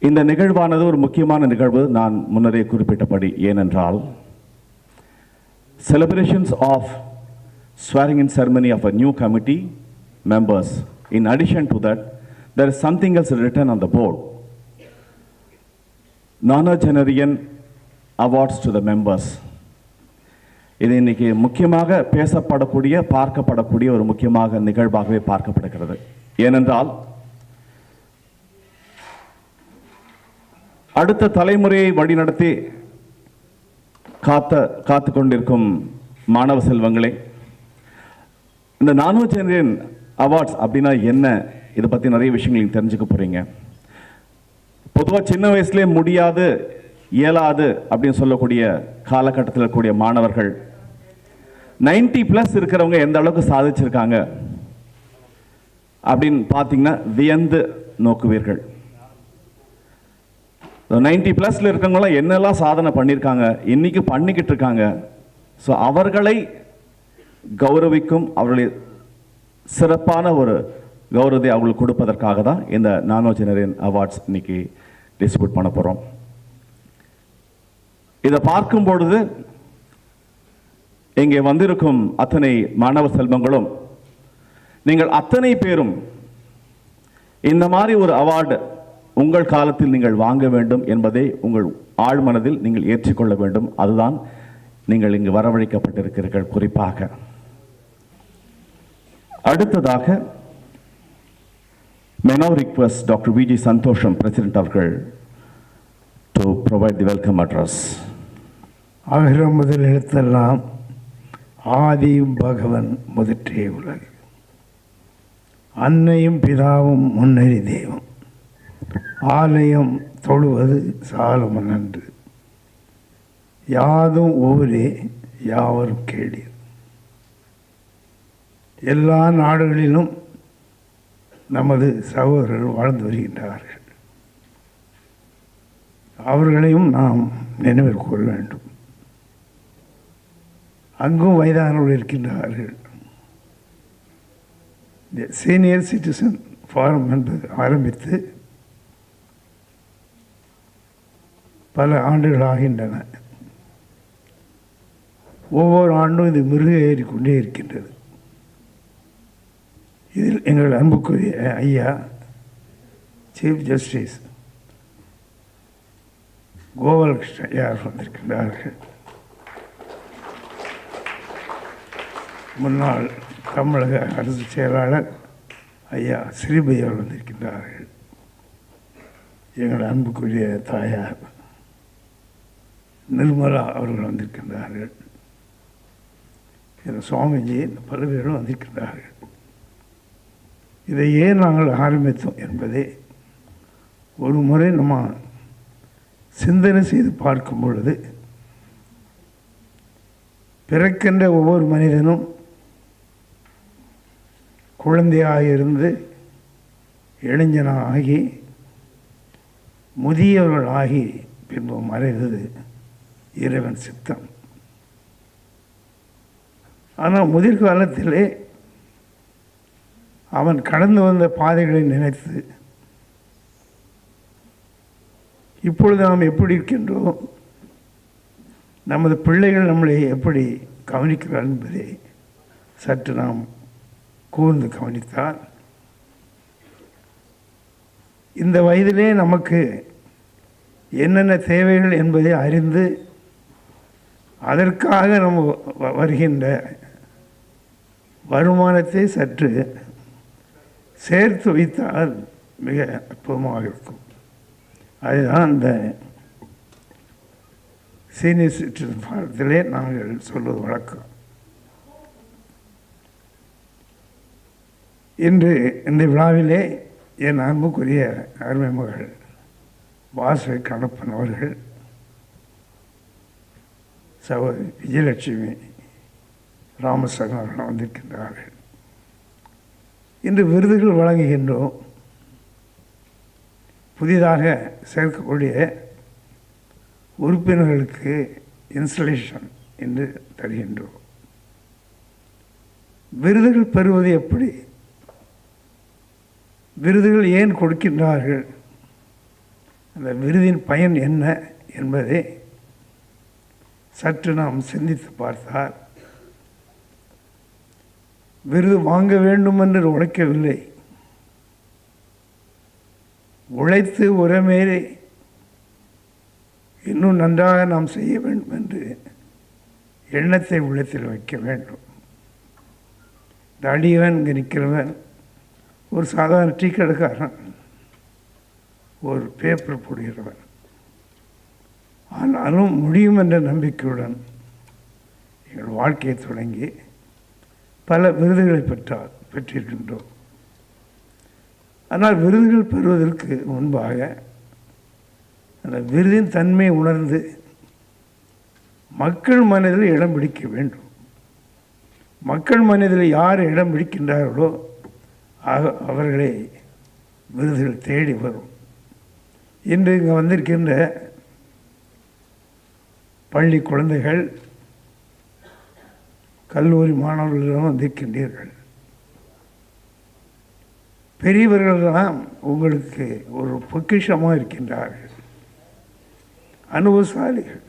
இந்த நிகழ்வானது ஒரு முக்கியமான நிகழ்வு. நான் முன்னரே குறிப்பிட்டபடி, ஏனென்றால் celebrations of swearing in ceremony of a new committee members. In addition to that, there is something else written on the board. Nonagenarian awards to the members. இது இன்னைக்கு முக்கியமாக பேசப்படக்கூடிய, பார்க்கப்படக்கூடிய ஒரு முக்கியமாக நிகழ்வாகவே பார்க்கப்படுகிறது. ஏனென்றால் அடுத்த தலைமுறையை வழிநடத்தி காத்து கொண்டிருக்கும் மாணவ செல்வங்களே, இந்த நானோஜெனரியன் அவார்ட்ஸ் அப்படின்னா என்ன, இதை பற்றி நிறைய விஷயங்கள் தெரிஞ்சுக்க போகிறீங்க. பொதுவாக சின்ன வயசுலேயே முடியாது, இயலாது அப்படின்னு சொல்லக்கூடிய காலகட்டத்தில் இருக்கக்கூடிய மாணவர்கள் 90+ இருக்கிறவங்க எந்த அளவுக்கு சாதிச்சிருக்காங்க அப்படின்னு பார்த்தீங்கன்னா வியந்து நோக்குவீர்கள். 90+ இருக்கவங்களாம் என்னெல்லாம் சாதனை பண்ணியிருக்காங்க, இன்னைக்கு பண்ணிக்கிட்டு இருக்காங்க. ஸோ அவர்களை கௌரவிக்கும், அவர்களை சிறப்பான ஒரு கௌரவத்தை அவங்களுக்கு கொடுப்பதற்காக தான் இந்த நானோஜெனரியன் அவார்ட்ஸ் இன்னைக்கு டிஸ்ட்ரிபியூட் பண்ண போகிறோம். இதை பார்க்கும் பொழுது இங்கே வந்திருக்கும் அத்தனை மாணவ செல்வங்களும், நீங்கள் அத்தனை பேரும் இந்த மாதிரி ஒரு அவார்டு உங்கள் காலத்தில் நீங்கள் வாங்க வேண்டும் என்பதை உங்கள் ஆழ்மனதில் நீங்கள் ஏற்றுக்கொள்ள வேண்டும். அதுதான் நீங்கள் இங்கு வரவழைக்கப்பட்டிருக்கிறீர்கள். குறிப்பாக அடுத்ததாக may now request Dr. V.G. Santosham, President அவர்கள், to provide the welcome address. ஆகிரம் முதல் எழுத்தெல்லாம் ஆதி பகவன் முதற்றே உலகு, அன்னையும் பிதாவும் முன்னறி தெய்வம், ஆலயம் தொழுவது சாலமன் அன்று, யாதும் ஊரே யாவரும் கேளீர். எல்லா நாடுகளிலும் நமது சகோதரர்கள் வாழ்ந்து வருகின்றார்கள். அவர்களையும் நாம் நினைவில் கொள்ள வேண்டும். அங்கும் வயதானவர்கள் இருக்கின்றார்கள். சீனியர் சிட்டிசன் ஃபாரம் என்பது ஆரம்பித்து பல ஆண்டுகள் ஆகின்றன. ஒவ்வொரு ஆண்டும் இது மிருக ஏறிக்கொண்டே இருக்கின்றது. இதில் எங்கள் அன்புக்குரிய ஐயா சீஃப் ஜஸ்டிஸ் கோபாலகிருஷ்ணன் ஐயா வந்திருக்கின்றார்கள். முன்னாள் தமிழக அரசு செயலாளர் ஐயா ஸ்ரீபதி அவர்கள் வந்திருக்கின்றார்கள். எங்கள் அன்புக்குரிய தாயார் நிர்மலா அவர்கள் வந்திருக்கின்றார்கள். சுவாமிஜி பல பேரும் வந்திருக்கின்றார்கள். இதை ஏன் நாங்கள் ஆரம்பித்தோம் என்பதை ஒரு முறை நம்ம சிந்தனை செய்து பார்க்கும் பொழுது, பிறக்கின்ற ஒவ்வொரு மனிதனும் குழந்தையாக இருந்து இளைஞனாகி முதியவர்களாகி பின்பு மறைவது இறைவன் சித்தம். ஆனால் முதிர்காலத்திலே அவன் கடந்து வந்த பாதைகளை நினைத்து இப்பொழுது நாம் எப்படி இருக்கின்றோம், நமது பிள்ளைகள் நம்மளை எப்படி கவனிக்கிறார் என்பதை சற்று நாம் கூர்ந்து கவனித்தால், இந்த வயதிலே நமக்கு என்னென்ன தேவைகள் என்பதை அறிந்து அதற்காக நம்ம வருகின்ற வருமானத்தை சற்று சேர்த்து வைத்தால் மிக அற்புதமாக இருக்கும். அதுதான் இந்த சீனியர் சிட்டிசன் பாடத்திலே நாங்கள் சொல்வது வழக்கம். இன்று இந்த விழாவிலே என் அன்புக்குரிய அருமை மகள் வாசை கணப்பன் அவர்கள், சகோதரி விஜயலட்சுமி ராமசகன் அவர்கள் வந்திருக்கின்றார்கள். இன்று விருதுகள் வழங்குகின்றோம். புதிதாக சேர்க்கக்கூடிய உறுப்பினர்களுக்கு இன்ஸ்டலேஷன் என்று தருகின்றோம். விருதுகள் பெறுவது எப்படி, விருதுகள் ஏன் கொடுக்கின்றார்கள், அந்த விருதின் பயன் என்ன என்பதை சற்று நாம் சிந்தித்து பார்த்தால், விருது வாங்க வேண்டும் என்று உழைக்கவில்லை, உழைத்து உரமேறி இன்னும் நன்றாக நாம் செய்ய வேண்டும் என்று எண்ணத்தை உள்ளத்தில் வைக்க வேண்டும். இந்த அடியவன் இங்கே நிற்கிறவன் ஒரு சாதாரண டீ கடைக்காரன், ஒரு பேப்பர் போடுகிறவன். ஆனாலும் முடியும் என்ற நம்பிக்கையுடன் எங்கள் வாழ்க்கையை தொடங்கி பல விருதுகளை பெற்றிருக்கின்றோம். ஆனால் விருதுகள் பெறுவதற்கு முன்பாக அந்த விருதின் தன்மையை உணர்ந்து மக்கள் மனதில் இடம் பிடிக்க வேண்டும். மக்கள் மனதில் யார் இடம் பிடிக்கின்றார்களோ அவர்களே விருதுகள் தேடி வரும். இன்று இங்கே வந்திருக்கின்ற பள்ளி குழந்தைகள், கல்லூரி மாணவர்களிடம் வந்திருக்கின்றீர்கள். பெரியவர்களெல்லாம் உங்களுக்கு ஒரு பொக்கிஷமாக இருக்கின்றார்கள், அனுபவசாலிகள்.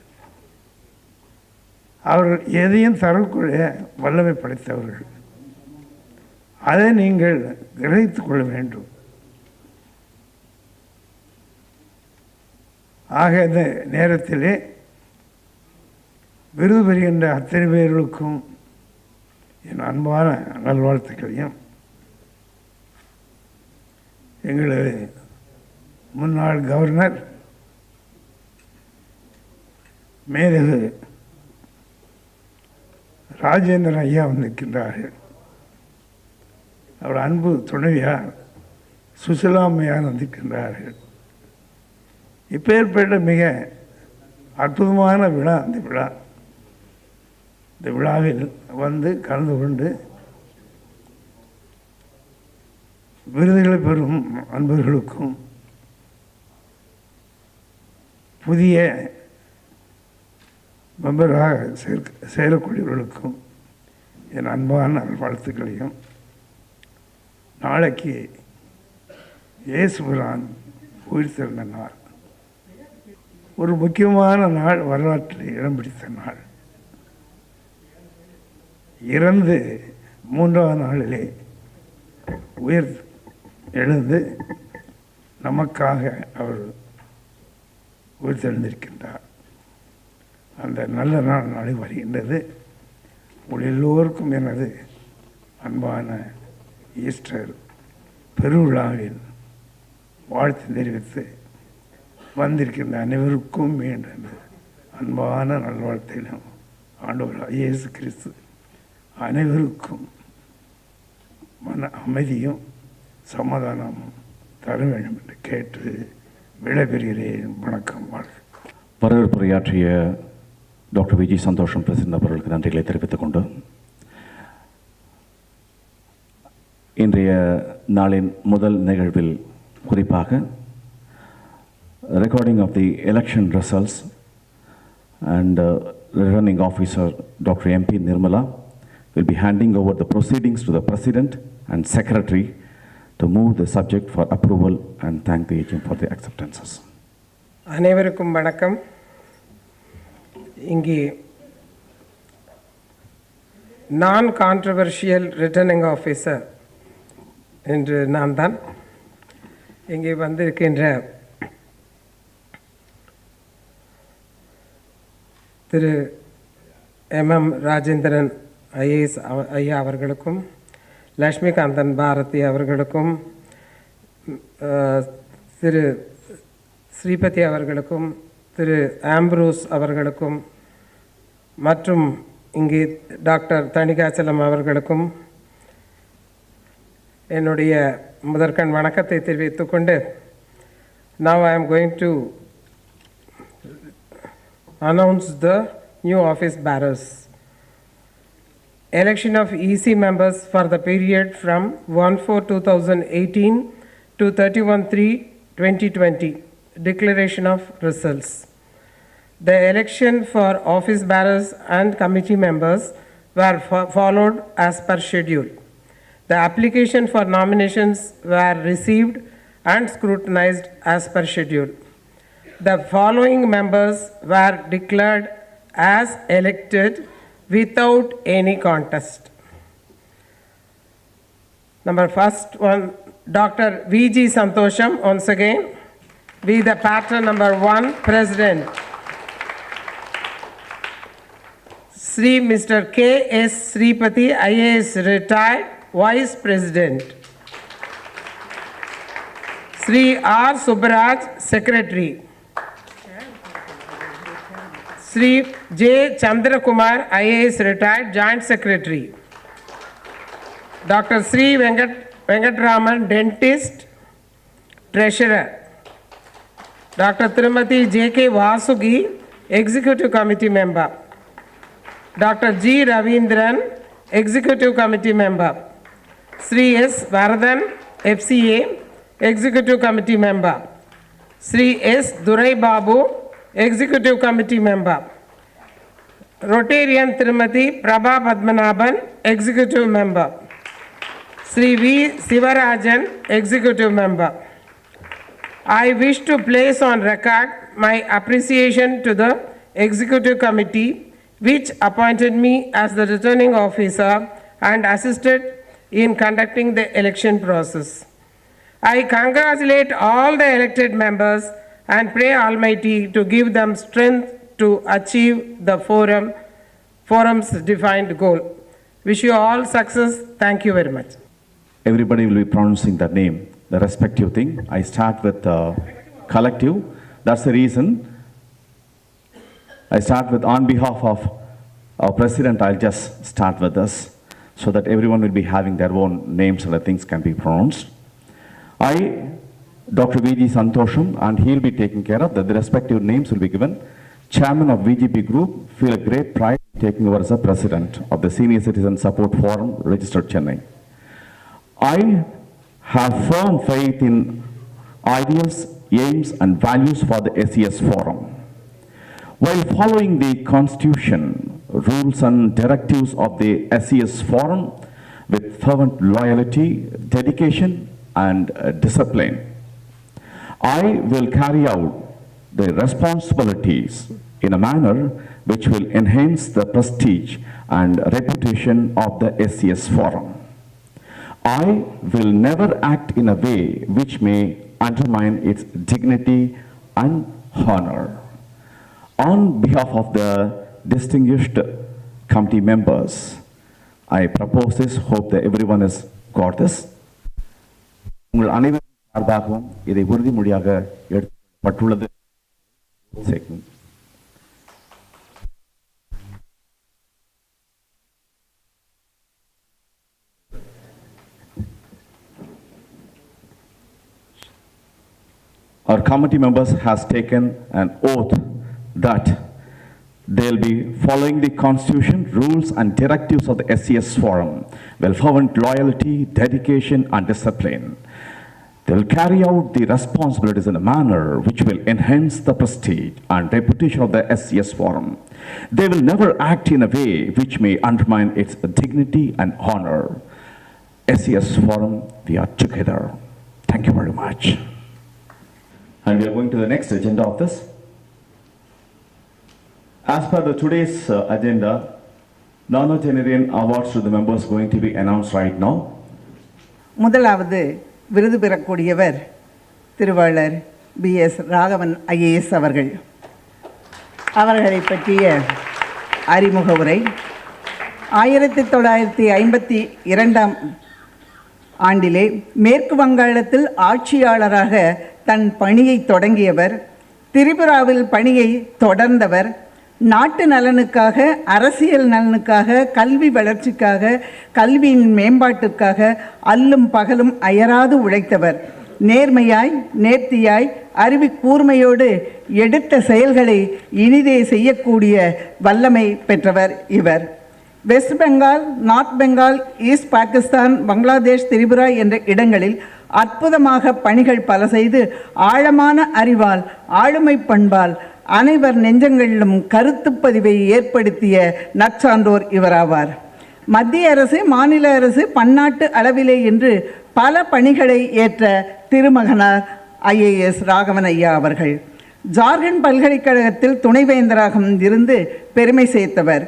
அவர்கள் எதையும் தரக்கூடிய வல்லமை படைத்தவர்கள். அதை நீங்கள் கிரகித்து கொள்ள வேண்டும். ஆக இந்த நேரத்திலே விருது பெறுகின்ற அத்தனை பேர்களுக்கும் என் அன்பான நல்வாழ்த்துக்களையும், எங்களது முன்னாள் கவர்னர் மேதகு ராஜேந்திரன் ஐயா வந்திருக்கின்றார்கள். அவர் அன்பு துணைவியார் சுசிலாமையார் வந்திருக்கின்றார்கள். இப்பேற்பட்ட மிக அற்புதமான விழா அந்த விழா. இந்த விழாவில் வந்து கலந்து கொண்டு விருதுகளை பெறும் அன்பர்களுக்கும் புதிய மெம்பராக சேரக்கூடியவர்களுக்கும் என் அன்பான வாழ்த்துக்களையும், நாளைக்கு இயேசுபிரான் உயிர் திறந்த நாள், ஒரு முக்கியமான நாள், வரலாற்றில் இடம் பிடித்த நாள். இறந்து 3ஆவது நாளிலே உயிர் எழுந்து நமக்காக அவர் உயிர் தெழுந்திருக்கின்றார். அந்த நல்ல நாள் நாளை வருகின்றது. உங்கள் எல்லோருக்கும் எனது அன்பான ஈஸ்டர் பெருவிழாவில் வாழ்த்து தெரிவித்து வந்திருக்கின்ற அனைவருக்கும் மீண்டும் அன்பான நல்வாழ்த்தையிலும் ஆண்டவர் இயேசு கிறிஸ்து அனைவருக்கும் மன அமைதியும் சமாதானமும் தர வேண்டும் என்று கேட்டு விடைபெறுகிறேன். வணக்கம், வாழ்க. வரவேற்புரையாற்றிய டாக்டர் விஜி சந்தோஷம் பிரசிடண்ட் அவர்களுக்கு நன்றிகளை தெரிவித்துக் கொண்டு, இன்றைய நாளின் முதல் நிகழ்வில் குறிப்பாக recording of the election results and returning officer Dr. MP Nirmala will be handing over the proceedings to the President and Secretary to move the subject for approval and thank the agent for the acceptances. அனைவருக்கும் வணக்கம். இங்கே நான் controversial returning officer என்று நான் தான். இங்கே வந்திருக்கின்ற திரு MM Rajendran IAS ஐயா அவர்களுக்கும், லக்ஷ்மிகாந்தன் பாரதி அவர்களுக்கும், திரு ஸ்ரீபதி அவர்களுக்கும், திரு ஆம்ப்ரோஸ் அவர்களுக்கும் மற்றும் இங்கே டாக்டர் தணிகாச்சலம் அவர்களுக்கும் என்னுடைய முதற்கண் வணக்கத்தை தெரிவித்துக்கொண்டு, now I am going to announce the new office bearers. Election of EC members for the period from 1/4/2018 to 31/3/2020. Declaration of results. The election for office bearers and committee members were followed as per schedule. The application for nominations were received and scrutinized as per schedule. the following members were declared as elected without any contest. Number first one, Dr. V.G. Santosham, once again, be the pattern number 1, President. Sri Mr. K.S. Sripati, IAS retired, Vice President. Sri R. Subbaraj, Secretary. Sri J. Chandrakumar, IAS retired, Joint Secretary. Dr. Sri Venkatraman, Dentist, Treasurer. Dr. Tirumati J.K. Vasugi, Executive Committee Member. Dr. G. Ravindran, Executive Committee Member. Sri S. Varadan, FCA, Executive Committee Member. Sri S. Durai Babu, Executive Committee Member. Rotarian Tirumati Prabha Padmanabhan, Executive Member. Sri V. Sivarajan, Executive Member. I wish to place on record my appreciation to the Executive Committee, which appointed me as the returning officer and assisted in conducting the election process. I congratulate all the elected members and pray Almighty to give them strength to achieve the forum's defined goal. Wish you all success. Thank you very much. Everybody will be pronouncing that name, the respective thing. I start with collective. That's the reason I start with, on behalf of our president, I'll just start with this so that everyone will be having their own names and the things can be pronounced. I, Dr. V.G. Santosham, and he'll be taking care of that. The respective names will be given. Chairman of VGP Group, feel a great pride taking over as the president of the Senior Citizen Support Forum, registered Chennai. I have firm faith in ideals, aims, and values for the SCS Forum. While following the Constitution, rules, and directives of the SCS Forum with fervent loyalty, dedication, and discipline, I will carry out the responsibilities in a manner which will enhance the prestige and reputation of the SCS Forum. I will never act in a way which may undermine its dignity and honor. On behalf of the distinguished committee members, I propose this, hope that everyone has got this. உங்கள் அனைவரும் சார்பாகவும் இதை உறுதிமொழியாக எடுக்கப்பட்டுள்ளது. Our committee members has taken an oath that they'll be following the Constitution, rules, and directives of the SCS Forum with fervent loyalty, dedication, and discipline. They'll carry out the responsibilities in a manner which will enhance the prestige and reputation of the SCS Forum. They will never act in a way which may undermine its dignity and honor. SCS Forum, we are together. Thank you very much. And we are going to the next agenda of this. As per the today's agenda, Nonagenarian awards to the members going to be announced right now. முதலாவது விருது பெறக்கூடியவர் திருவாளர் PS Raghavan IAS அவர்கள். அவர்களை பற்றிய அறிமுக உரை. 1952 ஆண்டிலே மேற்கு வங்காளத்தில் ஆட்சியாளராக தன் பணியை தொடங்கியவர். திரிபுராவில் பணியை தொடர்ந்தவர். நாட்டு நலனுக்காக, அரசியல் நலனுக்காக, கல்வி வளர்ச்சிக்காக, கல்வியின் மேம்பாட்டிற்காக அல்லும் பகலும் அயராது உழைத்தவர். நேர்மையாய், நேர்த்தியாய், அறிவு கூர்மையோடு எடுத்த செயல்களை இனிதே செய்யக்கூடிய வல்லமை பெற்றவர் இவர். வெஸ்ட் பெங்கால், நார்த் பெங்கால், ஈஸ்ட் பாகிஸ்தான், பங்களாதேஷ், திரிபுரா என்ற இடங்களில் அற்புதமாக பணிகள் பல செய்து ஆழமான அறிவால், ஆளுமை பண்பால் அனைவர் நெஞ்சங்களிலும் கருத்துப்பதிவை ஏற்படுத்திய நற்சான்றோர் இவராவார். மத்திய அரசு, மாநில அரசு, பன்னாட்டு அளவிலே என்று பல பணிகளை ஏற்ற திருமகனார் ஐஏஎஸ் ராகவன் ஐயா அவர்கள். ஜார்க்கண்ட் பல்கலைக்கழகத்தில் துணைவேந்தராக இருந்து பெருமை சேர்த்தவர்.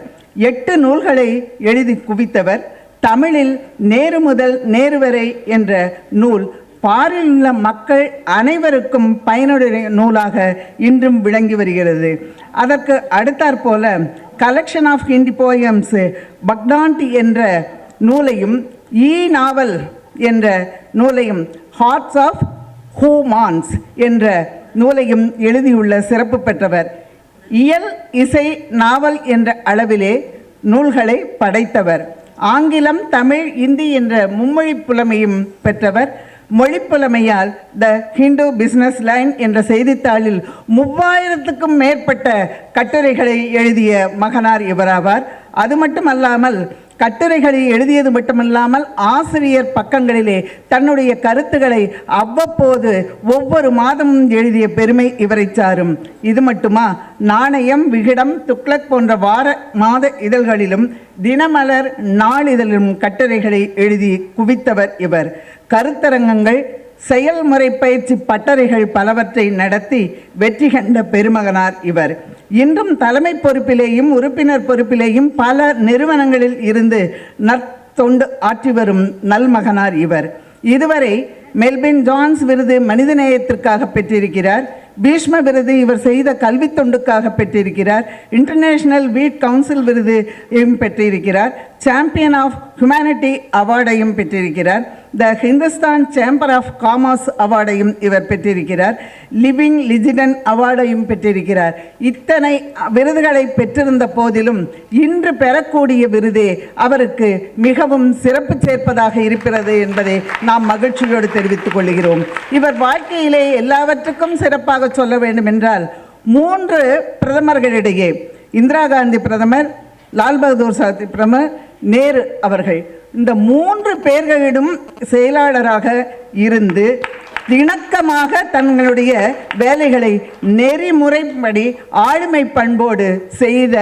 8 நூல்களை எழுதி குவித்தவர். தமிழில் நேரு முதல் நேரு வரை என்ற நூல் பாரில் உள்ள மக்கள் அனைவருக்கும் பயனுடைய நூலாக இன்றும் விளங்கி வருகிறது. அதற்கு அடுத்தாற்போல கலெக்ஷன் ஆஃப் ஹிந்தி போயம்ஸ் பக்டாண்டி என்ற நூலையும், நாவல் என்ற நூலையும், ஹார்ட்ஸ் ஆஃப் ஹூமான்ஸ் என்ற நூலையும் எழுதியுள்ள சிறப்பு பெற்றவர். இயல், இசை, நாவல் என்ற அளவிலே நூல்களை படைத்தவர். ஆங்கிலம், தமிழ், இந்தி என்ற மும்மொழி புலமையும் பெற்றவர். மொழிப்புலமையால் த ஹிந்து பிஸ்னஸ் லைன் என்ற செய்தித்தாளில் 3000க்கும் மேற்பட்ட கட்டுரைகளை எழுதிய மகனார் இவராவார். அது மட்டுமல்லாமல் கட்டுரைகளை எழுதியது மட்டுமல்லாமல் ஆசிரியர் பக்கங்களிலே தன்னுடைய கருத்துக்களை அவ்வப்போது ஒவ்வொரு மாதமும் எழுதிய பெருமை இவரை சாரும். இது மட்டுமா, நாணயம், விகிடம், துக்ளக் போன்ற வார மாத இதழ்களிலும் தினமலர் நாளிதழிலும் கட்டுரைகளை எழுதி குவித்தவர் இவர். கருத்தரங்கங்கள், செயல்முறை பயிற்சி பட்டறைகள் பலவற்றை நடத்தி வெற்றி கண்ட பெருமகனார் இவர். இன்றும் தலைமை பொறுப்பிலேயும் உறுப்பினர் பொறுப்பிலேயும் பல நிறுவனங்களில் இருந்து நற்தொண்டு ஆற்றி வரும் நல்மகனார் இவர். இதுவரை மெல்பின் ஜான்ஸ் விருது மனிதநேயத்திற்காக பெற்றிருக்கிறார். பீஷ்ம விருது இவர் செய்த கல்வி தொண்டுக்காக பெற்றிருக்கிறார். இன்டர்நேஷனல் வீட் கவுன்சில் விருதையும் பெற்றிருக்கிறார். சாம்பியன் ஆஃப் ஹியூமனிட்டி அவார்டையும் பெற்றிருக்கிறார். த ஹிந்துஸ்தான் சேம்பர் ஆஃப் காமர்ஸ் அவார்டையும் இவர் பெற்றிருக்கிறார். லிவிங் லிஜிடன் அவார்டையும் பெற்றிருக்கிறார். இத்தனை விருதுகளை பெற்றிருந்த போதிலும் இன்று பெறக்கூடிய விருதே அவருக்கு மிகவும் சிறப்பு சேர்ப்பதாக இருக்கிறது என்பதை நாம் மகிழ்ச்சியோடு தெரிவித்துக் கொள்கிறோம். இவர் வாழ்க்கையிலே எல்லாவற்றுக்கும் சிறப்பாக சொல்ல வேண்டும் என்றால் 3 பிரதமர்களிடையே, இந்திரா காந்தி பிரதமர், லால் பகதூர் சாஸ்திரி பிரதமர், நேரு அவர்கள், இந்த 3 பேர்களிடம் செயலாளராக இருந்து இணக்கமாக தங்களுடைய வேலைகளை நெறிமுறைப்படி ஆளுமை பண்போடு செய்த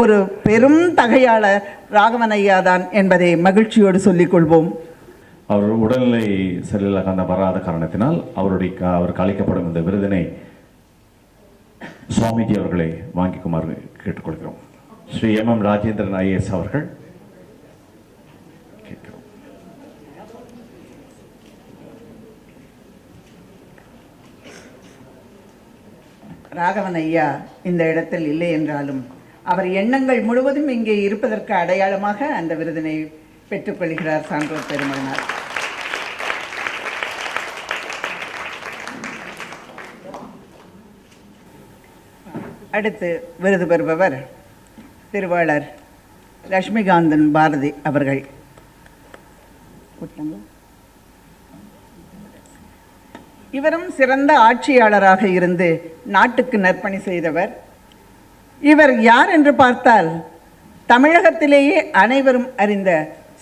ஒரு பெரும் தகையாளர் ராகவன் ஐயா தான் என்பதை மகிழ்ச்சியோடு சொல்லிக்கொள்வோம். அவர் உடல்நிலை சரியில்லாத வராத காரணத்தினால் அவருக்கு அளிக்கப்படும் இந்த விருதினை சுவாமிஜி அவர்களை வாங்கிக்குமாறு கேட்டுக்கொள்கிறோம். ஸ்ரீ MM ராஜேந்திரன் IAS அவர்கள் கேட்கிறோம். ராகவன் ஐயா இந்த இடத்தில் இல்லை என்றாலும் அவர் எண்ணங்கள் முழுவதும் இங்கே இருப்பதற்கு அடையாளமாக அந்த விருதினை பெற்றுக்கொள்கிறார் சான்றோர் பெருமகனார். அடுத்து விருது பெறுபவர் திருவாளர் லட்சுமிகாந்தன் பாரதி அவர்கள். இவரும் சிறந்த ஆட்சியாளராக இருந்து நாட்டுக்கு நற்பணி செய்தவர். இவர் யார் என்று பார்த்தால் தமிழகத்திலேயே அனைவரும் அறிந்த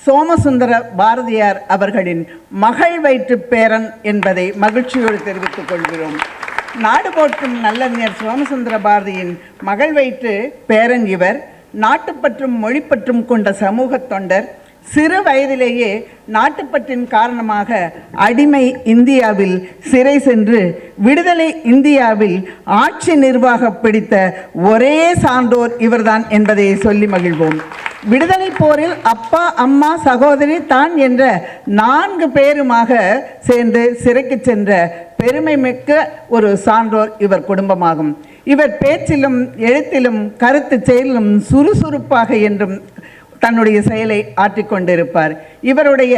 சோமசுந்தர பாரதியார் அவர்களின் மகள் வயிற்று பேரன் என்பதை மகிழ்ச்சியோடு தெரிவித்துக் கொள்கிறோம். நாடு போற்றும் நல்லறிஞர் சோமசுந்தர பாரதியின் மகள் வயிற்று பேரன் இவர். நாட்டுப்பற்றும் மொழிப்பற்றும் கொண்ட சமூக தொண்டர். சிறு வயதிலேயே நாட்டுப்பற்றின் காரணமாக அடிமை இந்தியாவில் சிறை சென்று விடுதலை இந்தியாவில் ஆட்சி நிர்வாக பிடித்த ஒரே சான்றோர் இவர்தான் என்பதை சொல்லி மகிழ்வோம். விடுதலை போரில் அப்பா, அம்மா, சகோதரி, தான் என்ற 4 பேருமாக சேர்ந்து சிறைக்கு சென்ற பெருமை மிக்க ஒரு சான்றோர் இவர் குடும்பமாகும். இவர் பேச்சிலும் எழுத்திலும் கருத்து செயலிலும் சுறுசுறுப்பாக என்றும் தன்னுடைய செயலை ஆற்றிக்கொண்டிருப்பார். இவருடைய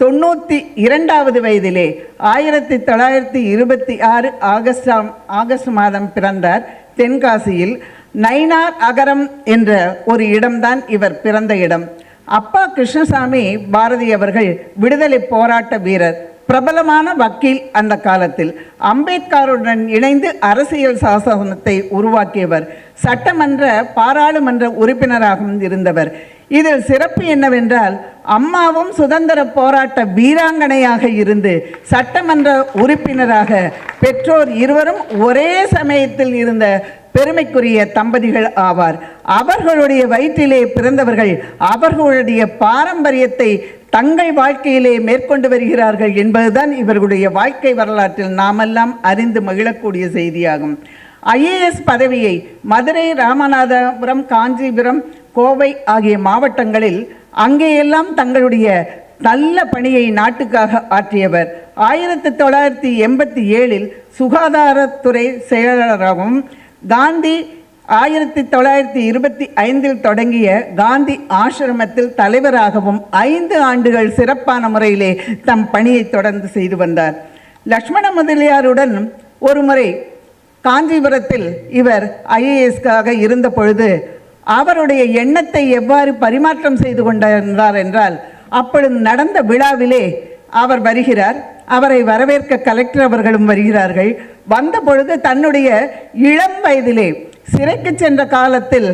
92வது வயதிலே 1926 ஆகஸ்ட் மாதம் பிறந்தார். தென்காசியில் நைனார் அகரம் என்ற ஒரு இடம்தான் இவர் பிறந்த இடம். அப்பா கிருஷ்ணசாமி பாரதி அவர்கள் விடுதலை போராட்ட வீரர், பிரபலமான வக்கீல். அந்த காலத்தில் அம்பேத்கருடன் இணைந்து அரசியல் சாசனத்தை உருவாக்கியவர். சட்டமன்ற பாராளுமன்ற உறுப்பினராகவும் இருந்தவர். இதில் சிறப்பு என்னவென்றால் அம்மாவும் சுதந்திர போராட்ட வீராங்கனையாக இருந்து சட்டமன்ற உறுப்பினராக பெற்றோர் இருவரும் ஒரே சமயத்தில் இருந்த பெருமைக்குரிய தம்பதிகள் ஆவார். அவர்களுடைய வயிற்றிலே பிறந்தவர்கள் அவர்களுடைய பாரம்பரியத்தை தங்கள் வாழ்க்கையிலே மேற்கொண்டு வருகிறார்கள் என்பதுதான் இவர்களுடைய வாழ்க்கை வரலாற்றில் நாமெல்லாம் அறிந்து மகிழக்கூடிய செய்தியாகும். ஐஏஎஸ் பதவியை மதுரை, ராமநாதபுரம், காஞ்சிபுரம், கோவை ஆகிய மாவட்டங்களில் அங்கேயெல்லாம் தங்களுடைய நல்ல பணியை நாட்டுக்காக ஆற்றியவர். 1987 சுகாதாரத்துறை செயலாளராகவும் காந்தி 1925 தொடங்கிய காந்தி ஆசிரமத்தில் தலைவராகவும் 5 ஆண்டுகள் சிறப்பான முறையிலே தம் பணியை தொடர்ந்து செய்து வந்தார். லக்ஷ்மண முதலியாருடன் ஒருமுறை காஞ்சிபுரத்தில் இவர் ஐஏஎஸ்காக இருந்த பொழுது அவருடைய எண்ணத்தை எவ்வாறு பரிமாற்றம் செய்து கொண்டிருந்தார் என்றால், அப்பொழுது நடந்த விழாவிலே அவர் வருகிறார். அவரை வரவேற்க கலெக்டர் அவர்களும் வருகிறார்கள். வந்த பொழுது தன்னுடைய இளம் வயதிலே சிறைக்கு சென்ற காலத்தில்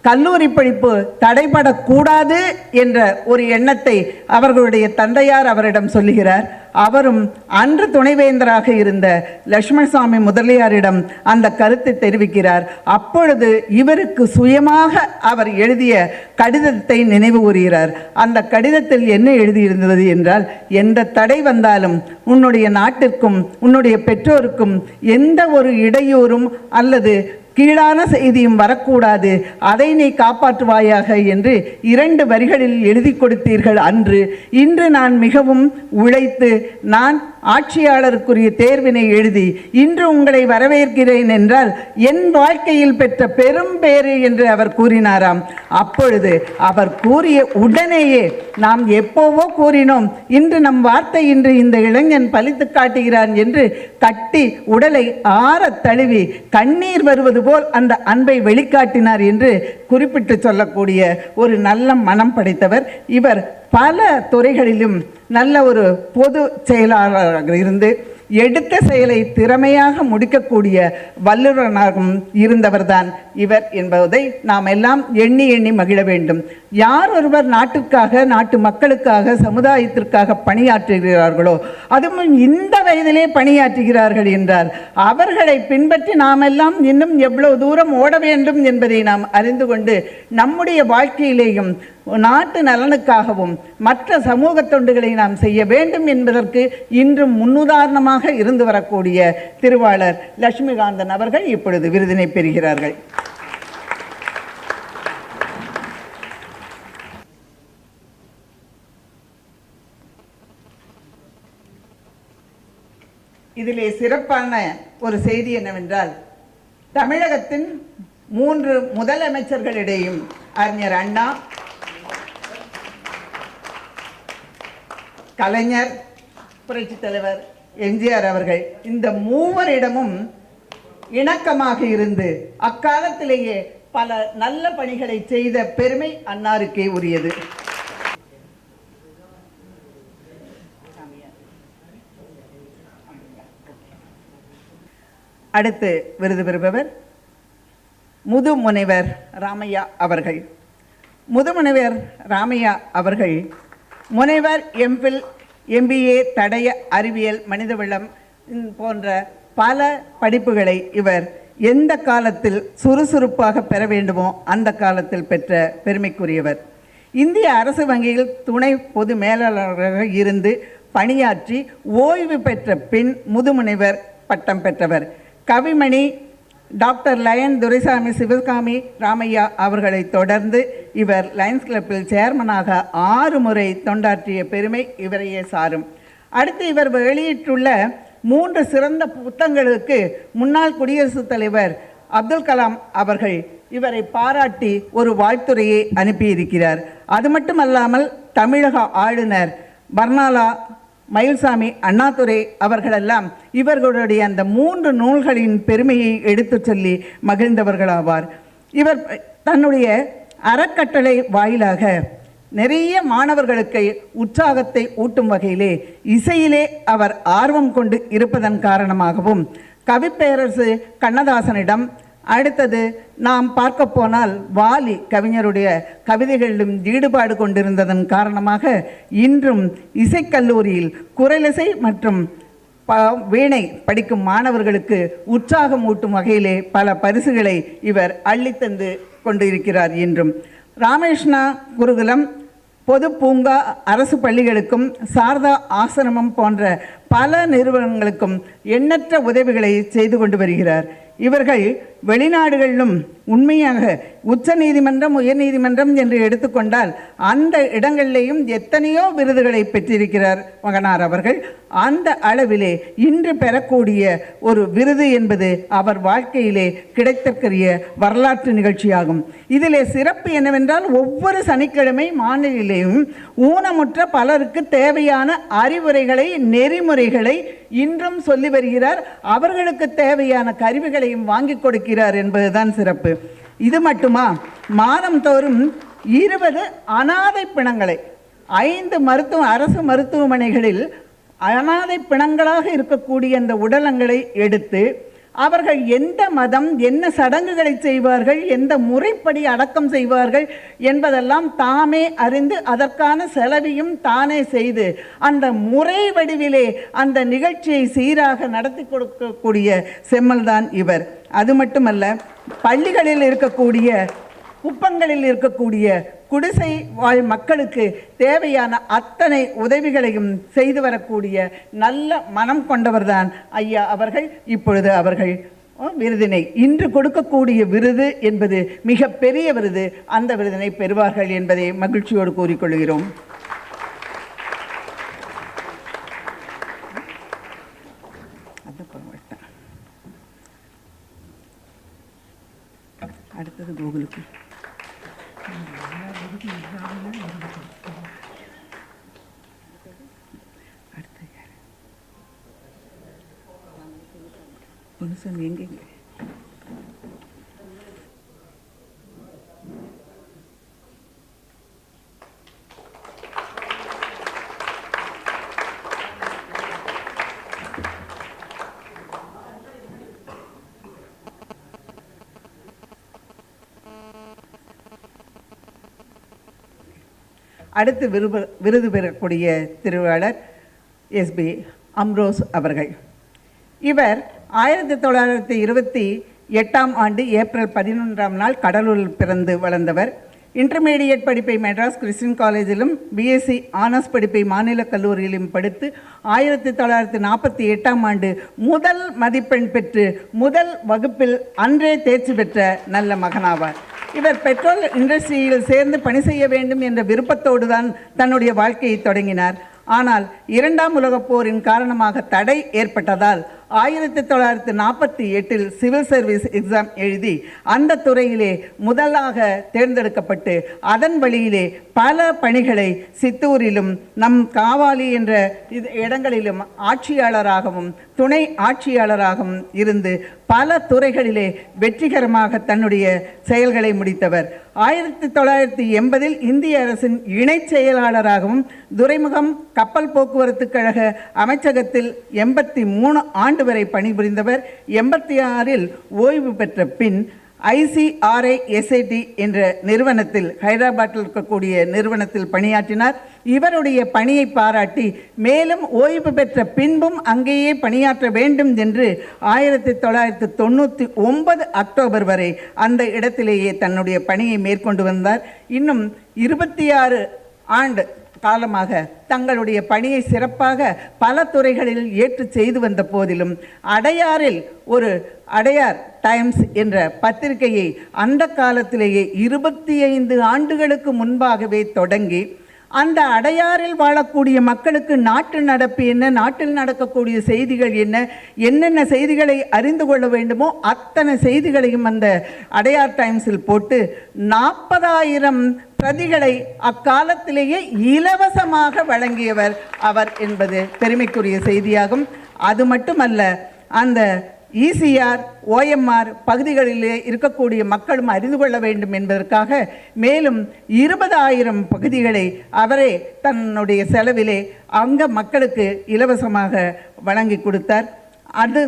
கல்லூரி படிப்பு தடைபடக்கூடாது என்ற ஒரு எண்ணத்தை அவர்களுடைய தந்தையார் அவரிடம் சொல்லுகிறார். அவரும் அன்று துணைவேந்தராக இருந்த லட்சுமணசாமி முதலியாரிடம் அந்த கருத்தை தெரிவிக்கிறார். அப்பொழுது இவருக்கு சுயமாக அவர் எழுதிய கடிதத்தை நினைவு கூறுகிறார். அந்த கடிதத்தில் என்ன எழுதியிருந்தது என்றால், எந்த தடை வந்தாலும் உன்னுடைய நாட்டிற்கும் உன்னுடைய பெற்றோருக்கும் எந்த ஒரு இடையூறும் அல்லது கீழான செய்தியும் வரக்கூடாது, அதை நீ காப்பாற்றுவாயாக என்று 2 வரிகளில் எழுதி கொடுத்தீர்கள் அன்று. இன்று நான் மிகவும் உழைத்து நான் ஆட்சியாளருக்குரிய தேர்வினை எழுதி இன்று உங்களை வரவேற்கிறேன் என்றால் என் வாழ்க்கையில் பெற்ற பெரும் பேறு என்று அவர் கூறினாராம். அப்பொழுது அவர் கூறிய உடனேயே நாம் எப்போவோ கூறினோம், இன்று நம் வார்த்தை இன்று இந்த இளைஞன் பலித்து காட்டுகிறான் என்று கட்டி உடலை ஆற தழுவி கண்ணீர் வருவது போல் அந்த அன்பை வெளிக்காட்டினார் என்று குறிப்பிட்டு சொல்லக்கூடிய ஒரு நல்ல மனம் படைத்தவர் இவர். பல துறைகளிலும் நல்ல ஒரு பொது செயலாளராக இருந்து எடுத்த செயலை திறமையாக முடிக்கக்கூடிய வல்லுநராகவும் இருந்தவர்தான் இவர் என்பதை நாம் எல்லாம் எண்ணி எண்ணி மகிழ வேண்டும். யார் ஒருவர் நாட்டுக்காக, நாட்டு மக்களுக்காக, சமுதாயத்திற்காக பணியாற்றுகிறார்களோ, அதுவும் இந்த வயதிலே பணியாற்றுகிறார்கள் என்றால் அவர்களை பின்பற்றி நாம் எல்லாம் இன்னும் எவ்வளவு தூரம் ஓட வேண்டும் என்பதை நாம் அறிந்து கொண்டு நம்முடைய வாழ்க்கையிலேயும் நாட்டு நலனுக்காகவும் மற்ற சமூக தொண்டுகளை நாம் செய்ய வேண்டும் என்பதற்கு இன்றும் முன்னுதாரணமாக இருந்து வரக்கூடிய திருவாளர் லட்சுமிகாந்தன் அவர்கள் இப்பொழுது விருதினை பெறுகிறார்கள். இதிலே சிறப்பான ஒரு செய்தி என்னவென்றால், தமிழகத்தின் 3 முதலமைச்சர்களிடையும் அறிஞர் அண்ணா, கலைஞர், புரட்சித் தலைவர் எம்ஜிஆர் அவர்கள் இந்த மூவரிடமும் இணக்கமாக இருந்து அக்காலத்திலேயே பல நல்ல பணிகளை செய்த பெருமை அன்னாருக்கே உரியது. அடுத்து விருது பெறுபவர் முதுமுனைவர் ராமையா அவர்கள். முதுமுனைவர் ராமையா அவர்கள் முனைவர், எம்பில், MBA தடய அறிவியல், மனிதவளம் போன்ற பல படிப்புகளை இவர் எந்த காலத்தில் சுறுசுறுப்பாக பெற வேண்டுமோ அந்த காலத்தில் பெற்ற பெருமைக்குரியவர். இந்திய அரசு வங்கியில் துணை பொது மேலாளராக இருந்து பணியாற்றி ஓய்வு பெற்ற பின் முதுமுனைவர் பட்டம் பெற்றவர். கவிமணி டாக்டர் லயன் துரைசாமி சிவகாமி ராமையா அவர்களை தொடர்ந்து இவர் லயன்ஸ் கிளப்பில் சேர்மனாக 6 முறை தொண்டாற்றிய பெருமை இவரையே சாரும். அடுத்து இவர் வெளியிட்டுள்ள 3 சிறந்த புத்தகங்களுக்கு முன்னாள் குடியரசுத் தலைவர் அப்துல் கலாம் அவர்கள் இவரை பாராட்டி ஒரு வாழ்த்துரையை அனுப்பியிருக்கிறார். அது மட்டுமல்லாமல் தமிழக ஆளுநர் பர்னாலா, மயில்சாமி, அண்ணாதுரை அவர்களெல்லாம் இவர்களுடைய அந்த 3 நூல்களின் பெருமையை எடுத்து சொல்லி மகிழ்ந்தவர்களாவார். இவர் தன்னுடைய அறக்கட்டளை வாயிலாக நிறைய மாணவர்களுக்கு உற்சாகத்தை ஊட்டும் வகையிலே இசையிலே அவர் ஆர்வம் கொண்டு இருப்பதன் காரணமாகவும் கவிப்பேரரசு கண்ணதாசனிடம், அடுத்தது நாம் பார்க்க போனால் வாலி கவிஞருடைய கவிதைகளிலும் ஈடுபாடு கொண்டிருந்ததன் காரணமாக இன்றும் இசைக்கல்லூரியில் குரலிசை மற்றும் வீணை படிக்கும் மாணவர்களுக்கு உற்சாகம் ஊட்டும் வகையிலே பல பரிசுகளை இவர் அள்ளித்தந்து கொண்டிருக்கிறார். இன்றும் ராமகிருஷ்ணா குருகுலம், பொது பூங்கா, அரசு பள்ளிகளுக்கும் சாரதா ஆசிரமம் போன்ற பல நிறுவனங்களுக்கும் எண்ணற்ற உதவிகளை செய்து கொண்டு வருகிறார். இவர்கள் வெளிநாடுகளிலும் உண்மையாக உச்ச நீதிமன்றம், உயர் நீதிமன்றம் என்று எடுத்துக்கொண்டால் அந்த இடங்களிலேயும் எத்தனையோ விருதுகளை பெற்றிருக்கிறார் மகனார் அவர்கள். அந்த அளவிலே இன்று பெறக்கூடிய ஒரு விருது என்பது அவர் வாழ்க்கையிலே கிடைத்திருக்கிற வரலாற்று நிகழ்ச்சியாகும். இதிலே சிறப்பு என்னவென்றால், ஒவ்வொரு சனிக்கிழமை மாநிலையும் ஊனமுற்ற பலருக்கு தேவையான அறிவுரைகளை, நெறிமுறைகளை இன்றும் சொல்லி வருகிறார். அவர்களுக்கு தேவையான கருவிகளையும் வாங்கி கொடுக்கிறார் என்பதுதான் சிறப்பு. இது மட்டுமா, மாதந்தோறும் 20 அனாதை பிணங்களை 5 அரசு மருத்துவமனைகளில் அனாதை பிணங்களாக இருக்கக்கூடிய அந்த உடலங்களை எடுத்து அவர்கள் எந்த மதம், என்ன சடங்குகளை செய்வார்கள், எந்த முறைப்படி அடக்கம் செய்வார்கள் என்பதெல்லாம் தாமே அறிந்து அதற்கான செலவையும் தானே செய்து அந்த முறை வடிவிலே அந்த நிகழ்ச்சியை சீராக நடத்தி கொடுக்கக்கூடிய செம்மல்தான் இவர். அது மட்டுமல்ல, பள்ளிகளில் இருக்கக்கூடிய, குப்பங்களில் இருக்கக்கூடிய குடிசை வாழ் மக்களுக்கு தேவையான அத்தனை உதவிகளையும் செய்து வரக்கூடிய நல்ல மனம் கொண்டவர்தான் ஐயா அவர்கள். இப்பொழுது அவர்கள் விருதினை, இன்று கொடுக்கக்கூடிய விருது என்பது மிக பெரிய விருது, அந்த விருதினை பெறுவார்கள் என்பதை மகிழ்ச்சியோடு கூறிக்கொள்கிறோம். அடுத்தது கோகுலுக்கு. எங்கே அடுத்து விருது பெறக்கூடிய திருவாளர் எஸ்பி அம்ரோஸ் அவர்கள். இவர் 1928ஆம் ஆண்டு ஏப்ரல் 11ஆம் நாள் கடலூரில் பிறந்து வளர்ந்தவர். இன்டர்மீடியட் படிப்பை மெட்ராஸ் கிறிஸ்டியன் காலேஜிலும், பிஎஸ்சி ஆனர்ஸ் படிப்பை மாநில கல்லூரியிலும் படித்து 1948ஆம் ஆண்டு முதல் மதிப்பெண் பெற்று முதல் வகுப்பில் அன்றே தேர்ச்சி பெற்ற நல்ல மகனாவார். இவர் பெட்ரோல் இண்டஸ்ட்ரியில் சேர்ந்து பணி செய்ய வேண்டும் என்ற விருப்பத்தோடு தான் தன்னுடைய வாழ்க்கையை தொடங்கினார். ஆனால் 2ஆம் உலகப் போரின் காரணமாக தடை ஏற்பட்டதால் 1948இல் சிவில் சர்வீஸ் எக்ஸாம் எழுதி அந்த துறையிலே முதலாக தேர்ந்தெடுக்கப்பட்டு அதன் வழியிலே பல பணிகளை சித்தூரிலும் நம் காவாலி என்ற இடங்களிலும் ஆட்சியாளராகவும் துணை ஆட்சியாளராகவும் இருந்து பல துறைகளிலே வெற்றிகரமாக தன்னுடைய செயல்களை முடித்தவர். 1980இல் இந்திய அரசின் இணை செயலாளராகவும் துறைமுகம் கப்பல் போக்குவரத்து கழக அமைச்சகத்தில் 83 ஆண்டு வரை பணிபுரிந்தவர். 86இல் ஓய்வு பெற்ற பின் ICRISAT என்ற நிறுவனத்தில், ஹைதராபாத்தில் இருக்கக்கூடிய நிறுவனத்தில் பணியாற்றினார். இவருடைய பணியை பாராட்டி மேலும் ஓய்வு பெற்ற பின்பும் அங்கேயே பணியாற்ற வேண்டும் என்று 1999 அக்டோபர் வரை அந்த இடத்திலேயே தன்னுடைய பணியை மேற்கொண்டு வந்தார். இன்னும் 26 ஆண்டு காலமாக தங்களுடைய பணியை சிறப்பாக பல துறைகளில் ஏற்று செய்து வந்த போதிலும் அடையாறில் ஒரு அடையார் டைம்ஸ் என்ற பத்திரிகையை அந்த காலத்திலேயே 25 ஆண்டுகளுக்கு முன்பாகவே தொடங்கி அந்த அடையாறில் வாழக்கூடிய மக்களுக்கு நாட்டு நடப்பு என்ன, நாட்டில் நடக்கக்கூடிய செய்திகள் என்ன, என்னென்ன செய்திகளை அறிந்து கொள்ள வேண்டுமோ அத்தனை செய்திகளையும் அந்த அடையார் டைம்ஸில் போட்டு 40,000 பிரதிகளை அக்காலத்திலேயே இலவசமாக வழங்கியவர் அவர் என்பது பெருமைக்குரிய செய்தியாகும். அது மட்டுமல்ல, அந்த ECR, OMR பகுதிகளிலே இருக்கக்கூடிய மக்களும் அறிந்து கொள்ள வேண்டும் என்பதற்காக மேலும் 20,000 பகுதிகளை அவரே தன்னுடைய செலவிலே அங்க மக்களுக்கு இலவசமாக வழங்கி கொடுத்தார். அது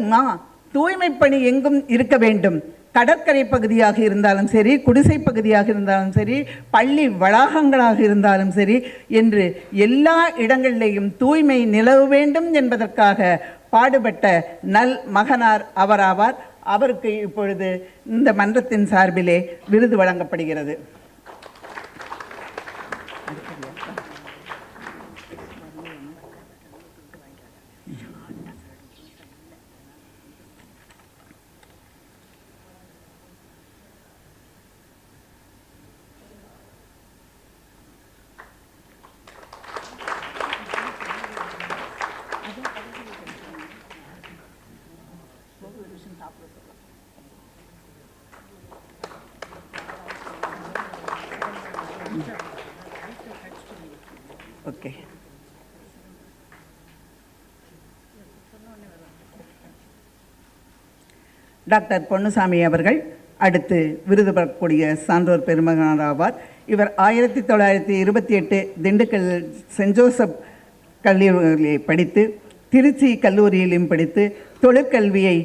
தூய்மை பணி எங்கும் இருக்க வேண்டும். கடற்கரை பகுதியாக இருந்தாலும் சரி, குடிசை பகுதியாக இருந்தாலும் சரி, பள்ளி வளாகங்களாக இருந்தாலும் சரி என்று எல்லா இடங்களிலேயும் தூய்மை நிலவ வேண்டும் என்பதற்காக பாடுபட்ட நல் மகனார் அவராவார். அவருக்கு இப்பொழுது இந்த மன்றத்தின் சார்பிலே விருது வழங்கப்படுகிறது. ஓகே. டாக்டர் பொன்னுசாமி அவர்கள் அடுத்து விருது பெறக்கூடிய சான்றோர் பெருமகனார் ஆவார். இவர் 1928 திண்டுக்கல் சென்ட் ஜோசப் கல்லூரியை படித்து, திருச்சி கல்லூரியிலும் படித்து, தொழிற்கல்வியை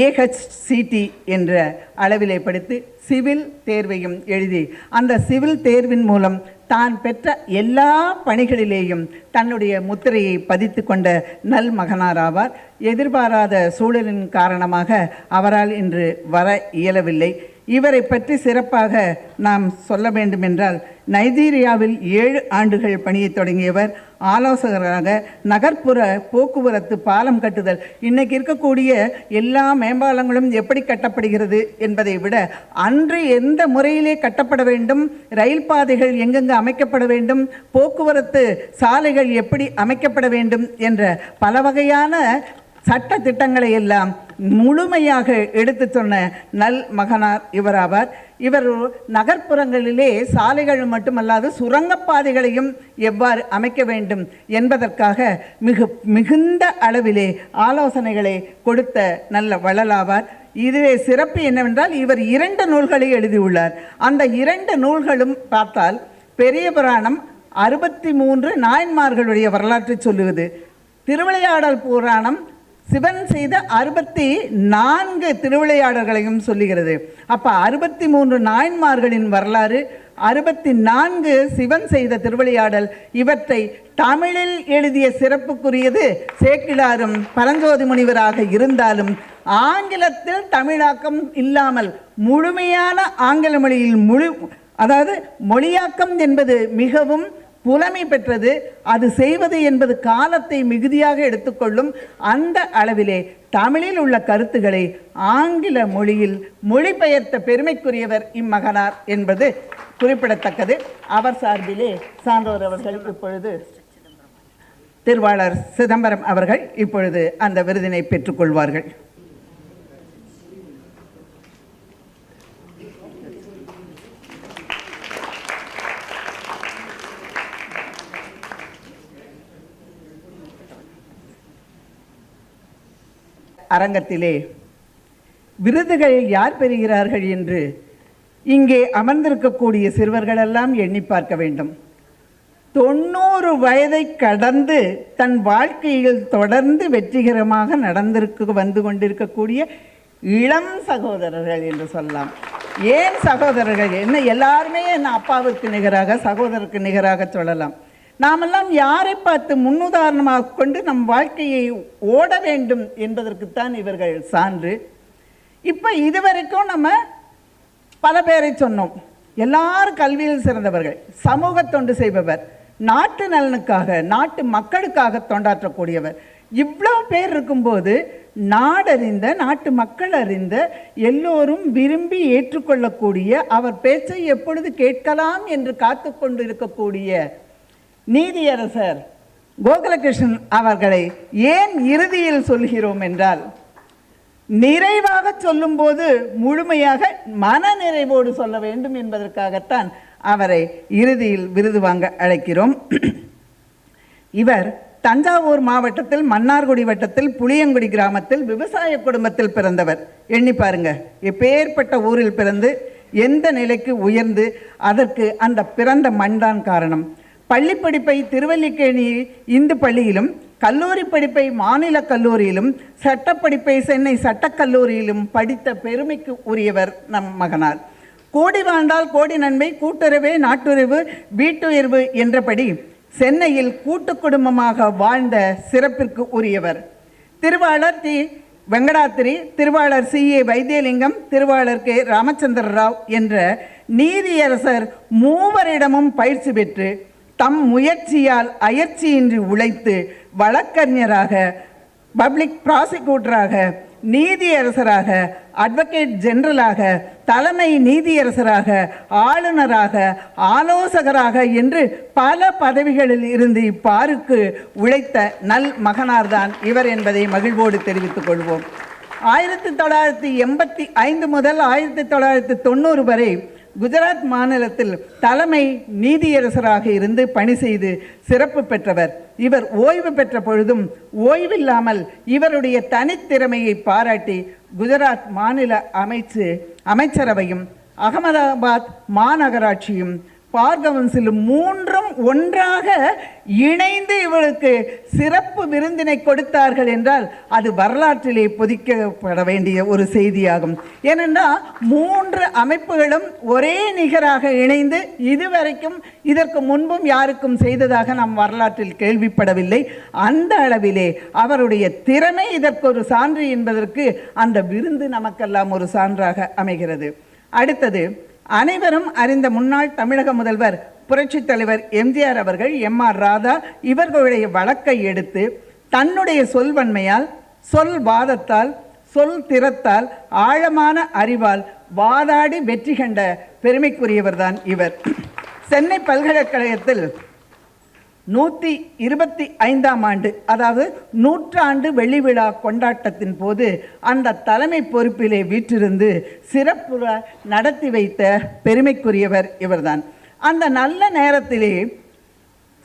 ஏஹெச்சிடி என்ற அளவிலே படித்து சிவில் தேர்வையும் எழுதி, அந்த சிவில் தேர்வின் மூலம் தான் பெற்ற எல்லா பணிகளிலேயும் தன்னுடைய முத்திரையை பதித்து கொண்ட நல் மகனார் ஆவார். எதிர்பாராத சூழலின் காரணமாக அவரால் இன்று வர இயலவில்லை. இவரை பற்றி சிறப்பாக நாம் சொல்ல வேண்டுமென்றால், நைஜீரியாவில் 7 ஆண்டுகள் பணியை தொடங்கியவர். ஆலோசகராக நகர்ப்புற போக்குவரத்து பாலம் கட்டுதல், இன்றைக்கி இருக்கக்கூடிய எல்லா மேம்பாலங்களும் எப்படி கட்டப்படுகிறது என்பதை விட அன்று எந்த முறையிலே கட்டப்பட வேண்டும், ரயில் பாதைகள் எங்கெங்கு அமைக்கப்பட வேண்டும், போக்குவரத்து சாலைகள் எப்படி அமைக்கப்பட வேண்டும் என்ற பல வகையான சட்ட திட்டங்களை எல்லாம் முழுமையாக எடுத்து சொன்ன நல் மகனார் இவராவார். இவர் நகர்ப்புறங்களிலே சாலைகள் மட்டுமல்லாது சுரங்கப்பாதைகளையும் எவ்வாறு அமைக்க வேண்டும் என்பதற்காக மிகுந்த அளவிலே ஆலோசனைகளை கொடுத்த நல்ல வள்ளலாவார். இதுவே சிறப்பு என்னவென்றால், இவர் 2 நூல்களை எழுதியுள்ளார். அந்த 2 நூல்களும் பார்த்தால், பெரிய புராணம் 63 நாயன்மார்களுடைய வரலாற்றை சொல்லுவது, திருவிளையாடல் புராணம் சிவன் செய்த 64 திருவிளையாடல்களையும் சொல்லுகிறது. அப்போ 63 நாயன்மார்களின் வரலாறு, 64 சிவன் செய்த திருவிளையாடல், இவற்றை தமிழில் எழுதிய சிறப்புக்குரியது சேக்கிழாரும் பரஞ்சோதி முனிவராக இருந்தாலும், ஆங்கிலத்தில் தமிழாக்கம் இல்லாமல் முழுமையான ஆங்கில மொழியில் அதாவது மொழியாக்கம் என்பது மிகவும் புலமை பெற்றது. அது செய்வது என்பது காலத்தை மிகுதியாக எடுத்துக்கொள்ளும். அந்த அளவிலே தமிழில் உள்ள கருத்துக்களை ஆங்கில மொழியில் மொழிபெயர்த்த பெருமைக்குரியவர் இம்மகனார் என்பது குறிப்பிடத்தக்கது. அவர் சார்பிலே சான்றோர் அவர்கள் இப்பொழுது, திருவாளர் சிதம்பரம் அவர்கள் இப்பொழுது அந்த விருதினை பெற்றுக்கொள்வார்கள். அரங்கத்திலே விருதுகள் யார் பெறுகிறார்கள் என்று இங்கே அமர்ந்திருக்கக்கூடிய சிறுவர்களெல்லாம் எண்ணி பார்க்க வேண்டும். 90 வயதை கடந்து தன் வாழ்க்கையில் தொடர்ந்து வெற்றிகரமாக வந்து கொண்டிருக்கக்கூடிய இளம் சகோதரர்கள் என்று சொல்லலாம். ஏன் சகோதரர்கள்? என்ன எல்லாருமே என்ன அப்பாவிற்கு நிகராக, சகோதரருக்கு நிகராக சொல்லலாம். நாமெல்லாம் யாரை பார்த்து முன்னுதாரணமாக கொண்டு நம் வாழ்க்கையை ஓட வேண்டும் என்பதற்குத்தான் இவர்கள் சான்று. இப்போ இதுவரைக்கும் நம்ம பல பேரை சொன்னோம். எல்லாரும் கல்வியில் சிறந்தவர்கள், சமூக தொண்டு செய்பவர், நாட்டு நலனுக்காக, நாட்டு மக்களுக்காக தொண்டாற்றக்கூடியவர். இவ்வளோ பேர் இருக்கும்போது நாடறிந்த, நாட்டு மக்கள் அறிந்த, எல்லோரும் விரும்பி ஏற்றுக்கொள்ளக்கூடிய, அவர் பேச்சை எப்பொழுது கேட்கலாம் என்று காத்து கொண்டு இருக்கக்கூடிய நீதியரசர் கோகுலகிருஷ்ணன் அவர்களை ஏன் இறுதியில் சொல்கிறோம் என்றால், நிறைவாக சொல்லும்போது முழுமையாக மன நிறைவோடு சொல்ல வேண்டும் என்பதற்காகத்தான் அவரை இறுதியில் விருது வாங்க அழைக்கிறோம். இவர் தஞ்சாவூர் மாவட்டத்தில் மன்னார்குடி வட்டத்தில் புளியங்குடி கிராமத்தில் விவசாய குடும்பத்தில் பிறந்தவர். எண்ணி பாருங்க, எப்பேற்பட்ட ஊரில் பிறந்து எந்த நிலைக்கு உயர்ந்து, அதற்கு அந்த பிறந்த மண்தான் காரணம். பள்ளி படிப்பை திருவல்லிக்கேணி இந்து பள்ளியிலும், கல்லூரி படிப்பை மாநில கல்லூரியிலும், சட்டப்படிப்பை சென்னை சட்டக்கல்லூரியிலும் படித்த பெருமைக்கு உரியவர் நம் மகனார். கோடி வாழ்ந்தால் கோடி நன்மை, கூட்டுறவே நாட்டுறவு, வீட்டுயர்வு என்றபடி சென்னையில் கூட்டு குடும்பமாக வாழ்ந்த சிறப்பிற்கு உரியவர். திருவாளர் டி வெங்கடாத்திரி, திருவாளர் CA வைத்தியலிங்கம், திருவாளர் K ராமச்சந்திர ராவ் என்ற நீதியரசர் மூவரிடமும் பயிற்சி பெற்று தம் முயற்சியால் அயற்சியின்றி உழைத்து வழக்கறிஞராக, பப்ளிக் ப்ராசிக்யூட்டராக, நீதியரசராக, அட்வொகேட் ஜெனரலாக, தலைமை நீதியரசராக, ஆளுநராக, ஆலோசகராக என்று பல பதவிகளில் இருந்து இப்பாருக்கு உழைத்த நல் மகனார்தான் இவர் என்பதை மகிழ்வோடு தெரிவித்துக் கொள்வோம். 1985 முதல் 1990 வரை குஜராத் மாநிலத்தில் தலைமை நீதியரசராக இருந்து பணி செய்து சிறப்பு பெற்றவர். இவர் ஓய்வு பெற்ற பொழுதும் ஓய்வில்லாமல் இவருடைய தனித்திறமையை பாராட்டி குஜராத் மாநில அமைச்சரவையும் அகமதாபாத் மாநகராட்சியும் பார் கவுன்சிலும் மூன்றும் ஒன்றாக இணைந்து இவருக்கு சிறப்பு விருந்தினை கொடுத்தார்கள் என்றால் அது வரலாற்றிலே பொதிக்கப்பட வேண்டிய ஒரு செய்தியாகும். ஏனென்றால் 3 அமைப்புகளும் ஒரே நிகராக இணைந்து இதுவரைக்கும் இதற்கு முன்பும் யாருக்கும் செய்ததாக நாம் வரலாற்றில் கேள்விப்படவில்லை. அந்த அளவிலே அவருடைய திறமை இதற்கு ஒரு சான்று என்பதற்கு அந்த விருந்து நமக்கெல்லாம் ஒரு சான்றாக அமைகிறது. அடுத்தது, அனைவரும் அறிந்த முன்னாள் தமிழக முதல்வர் புரட்சித் தலைவர் எம்ஜிஆர் அவர்கள் எம்.ஆர். ராதா இவர்களுடைய வழக்கை எடுத்து தன்னுடைய சொல்வன்மையால், சொல் வாதத்தால், சொல் திறத்தால், ஆழமான அறிவால் வாதாடி வெற்றி கண்ட பெருமைக்குரியவர்தான் இவர். சென்னை பல்கலைக்கழகத்தில் 125ஆம் ஆண்டு, அதாவது 100ஆண்டு வெள்ளி விழா கொண்டாட்டத்தின் போது அந்த தலைமை பொறுப்பிலே வீற்றிருந்து சிறப்புற நடத்தி வைத்த பெருமைக்குரியவர் இவர்தான். அந்த நல்ல நேரத்திலே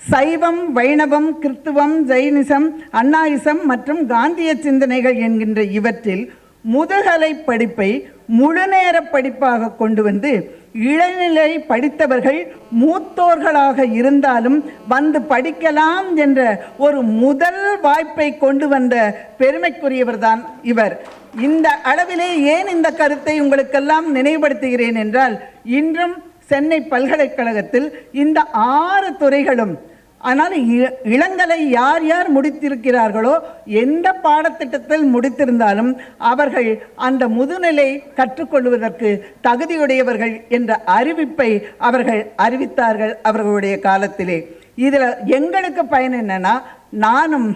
சைவம், வைணவம், கிறித்துவம், ஜெயினிசம், அண்ணாயிசம் மற்றும் காந்திய சிந்தனைகள் என்கின்ற இவற்றில் முதுகலை படிப்பை முழுநேர படிப்பாக கொண்டு வந்து இளநிலை படித்தவர்கள் மூத்தோர்களாக இருந்தாலும் வந்து படிக்கலாம் என்ற ஒரு முதல் வாய்ப்பை கொண்டு வந்த பெருமைக்குரியவர்தான் இவர். இந்த அளவிலே ஏன் இந்த கருத்தை உங்களுக்கெல்லாம் நினைவுபடுத்துகிறேன் என்றால், இன்றும் சென்னை பல்கலைக்கழகத்தில் இந்த 6 துறைகளும், ஆனால் இளங்கலை யார் யார் முடித்திருக்கிறார்களோ, எந்த பாடத்திட்டத்தில் முடித்திருந்தாலும் அவர்கள் அந்த முதுநிலை கற்றுக்கொள்வதற்கு தகுதியுடையவர்கள் என்ற அறிவிப்பை அவர்கள் அறிவித்தார்கள் அவர்களுடைய காலத்திலே. இதில் எங்களுக்கு பயன் என்னன்னா, நானும்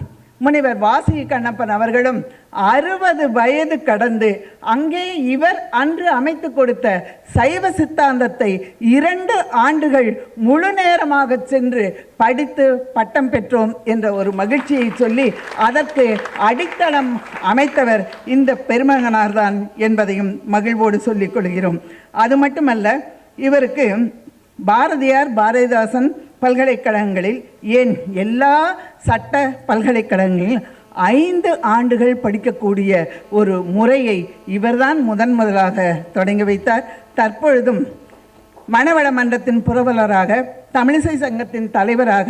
முனிவர் வாசி கண்ணப்பன் அவர்களும் 60 வயது கடந்து அங்கே இவர் அன்று அமைத்து கொடுத்த சைவ சித்தாந்தத்தை 2 ஆண்டுகள் முழு நேரமாக சென்று படித்து பட்டம் பெற்றோம் என்ற ஒரு மகிழ்ச்சியை சொல்லி அதற்கு அடித்தளம் அமைத்தவர் இந்த பெருமகனார்தான் என்பதையும் மகிழ்வோடு சொல்லிக் கொள்கிறோம். அது மட்டுமல்ல, இவருக்கு பாரதியார், பாரதிதாசன் பல்கலைக்கழகங்களில், ஏன் எல்லா சட்ட பல்கலைக்கழகங்களில் 5 ஆண்டுகள் படிக்கக்கூடிய ஒரு முறையை இவர்தான் முதலாக தொடங்கி வைத்தார். தற்பொழுதும் மனவள மன்றத்தின் புரவலராக, தமிழிசை சங்கத்தின் தலைவராக,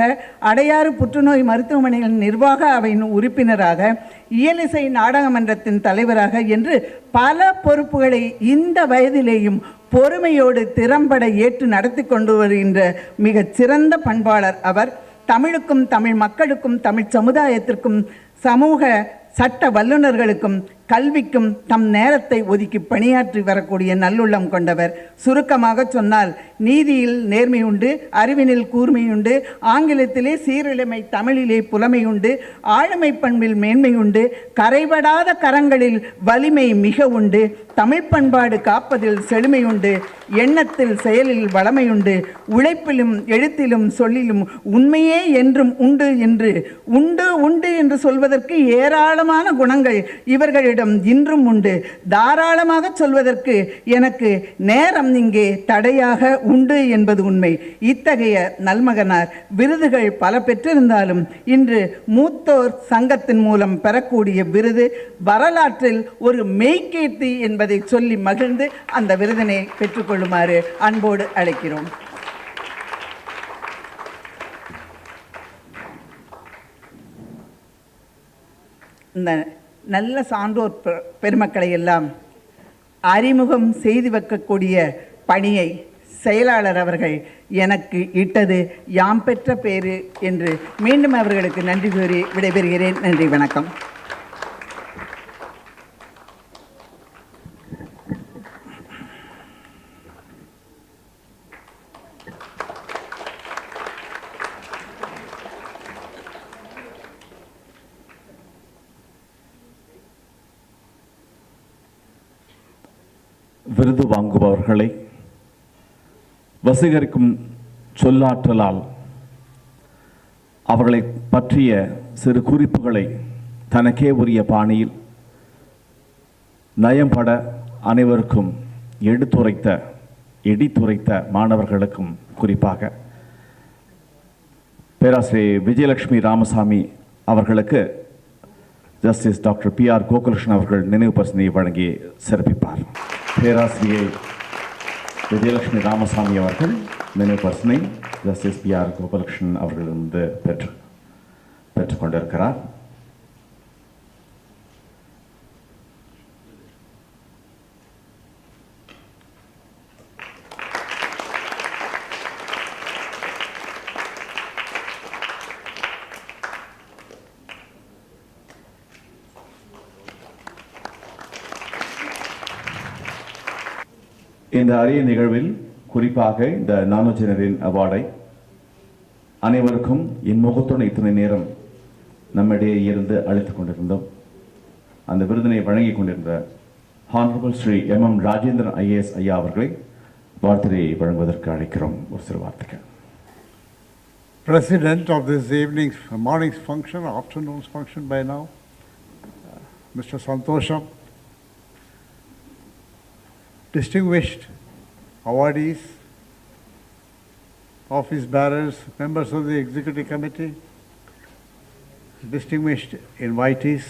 அடையாறு புற்றுநோய் மருத்துவமனைகளின் நிர்வாக அவையின் உறுப்பினராக, இயலிசை நாடக மன்றத்தின் தலைவராக என்று பல பொறுப்புகளை இந்த வயதிலேயும் பொறுமையோடு திறம்பட ஏற்று நடத்தி கொண்டு வருகின்ற மிகச் சிறந்த பண்பாளர் அவர். தமிழுக்கும், தமிழ் மக்களுக்கும், தமிழ் சமுதாயத்திற்கும், சமூக சட்ட வல்லுநர்களுக்கும், கல்விக்கும் தம் நேரத்தை ஒதுக்கி பணியாற்றி வரக்கூடிய நல்லுள்ளம் கொண்டவர். சுருக்கமாக சொன்னால், நீதியில் நேர்மை உண்டு, அறிவினில் கூர்மை உண்டு, ஆங்கிலத்திலே சீரிழமை, தமிழிலே புலமை உண்டு, ஆளுமை பண்பில் மேன்மை உண்டு, கரைபடாத கரங்களில் வலிமை மிக உண்டு, தமிழ் பண்பாடு காப்பதில் செழுமை உண்டு, எண்ணத்தில் செயலில் வளமை உண்டு, உழைப்பிலும் எழுத்திலும் சொல்லிலும் உண்மையே என்றும் உண்டு என்று உண்டு என்று சொல்வதற்கு ஏராளமான குணங்கள் இவர்களிடம் இன்றும் உண்டு. தாராளமாக சொல்வதற்கு எனக்கு நேரம் இங்கே தடையாக உண்டு என்பது உண்மை. இத்தகைய நல்மகனார் விருதுகள் பல பெற்றிருந்தாலும் இன்று மூத்தோர் சங்கத்தின் மூலம் பெறக்கூடிய விருது வரலாற்றில் ஒரு மெய்கீர்த்தி என்பதை சொல்லி மகிழ்ந்து அந்த விருதினை பெற்றுக்கொள்ளுமாறு அன்போடு அழைக்கிறோம். இந்த நல்ல சான்றோர் பெருமக்களை எல்லாம் அறிமுகம் செய்து வைக்கக்கூடிய பணியை செயலாளர் அவர்கள் எனக்கு இட்டது யாம் பெற்ற பேறு என்று மீண்டும் அவர்களுக்கு நன்றி கூறி விடைபெறுகிறேன். நன்றி, வணக்கம். விருது வாங்குபவர்களை வசீகரிக்கும் சொல்லாற்றலால் அவர்களை பற்றிய சிறு குறிப்புகளை தனக்கே உரிய பாணியில் நயம்பட அனைவருக்கும் எடுத்துரைத்த இடித்துரைத்த மாணவர்களுக்கும் குறிப்பாக பேராசிரியர் விஜயலட்சுமி ராமசாமி அவர்களுக்கு ஜஸ்டிஸ் டாக்டர் பி.ஆர். கோகுலகிருஷ்ணன் அவர்கள் நினைவு பரிசினை வழங்கி சிறப்பிப்பார். பேராசிரியர் விஜயலட்சுமி ராமசாமி அவர்கள் நினைவு பரிசினை ஜஸ்டிஸ் பி.ஆர். கோகுலகிருஷ்ணன் அவர்களிருந்து பெற்றுக்கொண்டிருக்கிறார். இந்த அரிய நிகழ்வில் குறிப்பாக இந்த நானோஜெனரியன் அவார்டை அனைவருக்கும் என் முகத்துடன் இத்தனை நேரம் நம்மிடையே இருந்து அழைத்துக் கொண்டிருந்தோம். அந்த விருதினை வழங்கிக் கொண்டிருந்த honourable Sri M.M. Rajendran IAS ஐயா அவர்களை வாழ்த்துரை வழங்குவதற்கு அழைக்கிறோம். ஒரு சிறு வார்த்தைகள். President of this morning's function, afternoon's function by now, Mr. Santosham, distinguished awardees, office bearers, members of the executive committee, distinguished invitees,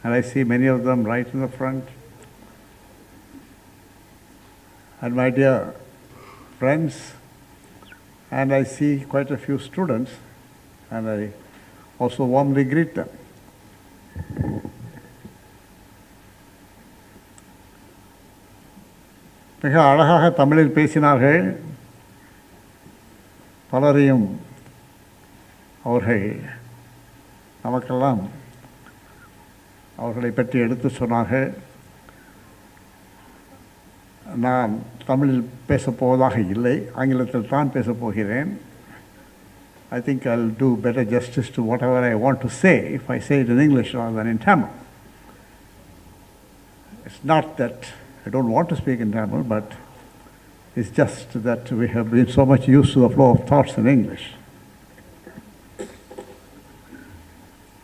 and I see many of them right in the front, and my dear friends, and I see quite a few students, and I also warmly greet them. மிக அழகாக தமிழில் பேசினார்கள். பலரையும் அவர்கள் நமக்கெல்லாம் அவர்களை பற்றி எடுத்து சொன்னார்கள். நான் தமிழில் பேசப்போவதாக இல்லை, ஆங்கிலத்தில் தான் பேசப்போகிறேன். I think I'll do better justice to whatever I want to say if I say it in English rather than in Tamil. It's not that I don't want to speak in Tamil, but it's just that we have been so much used to the flow of thoughts in English.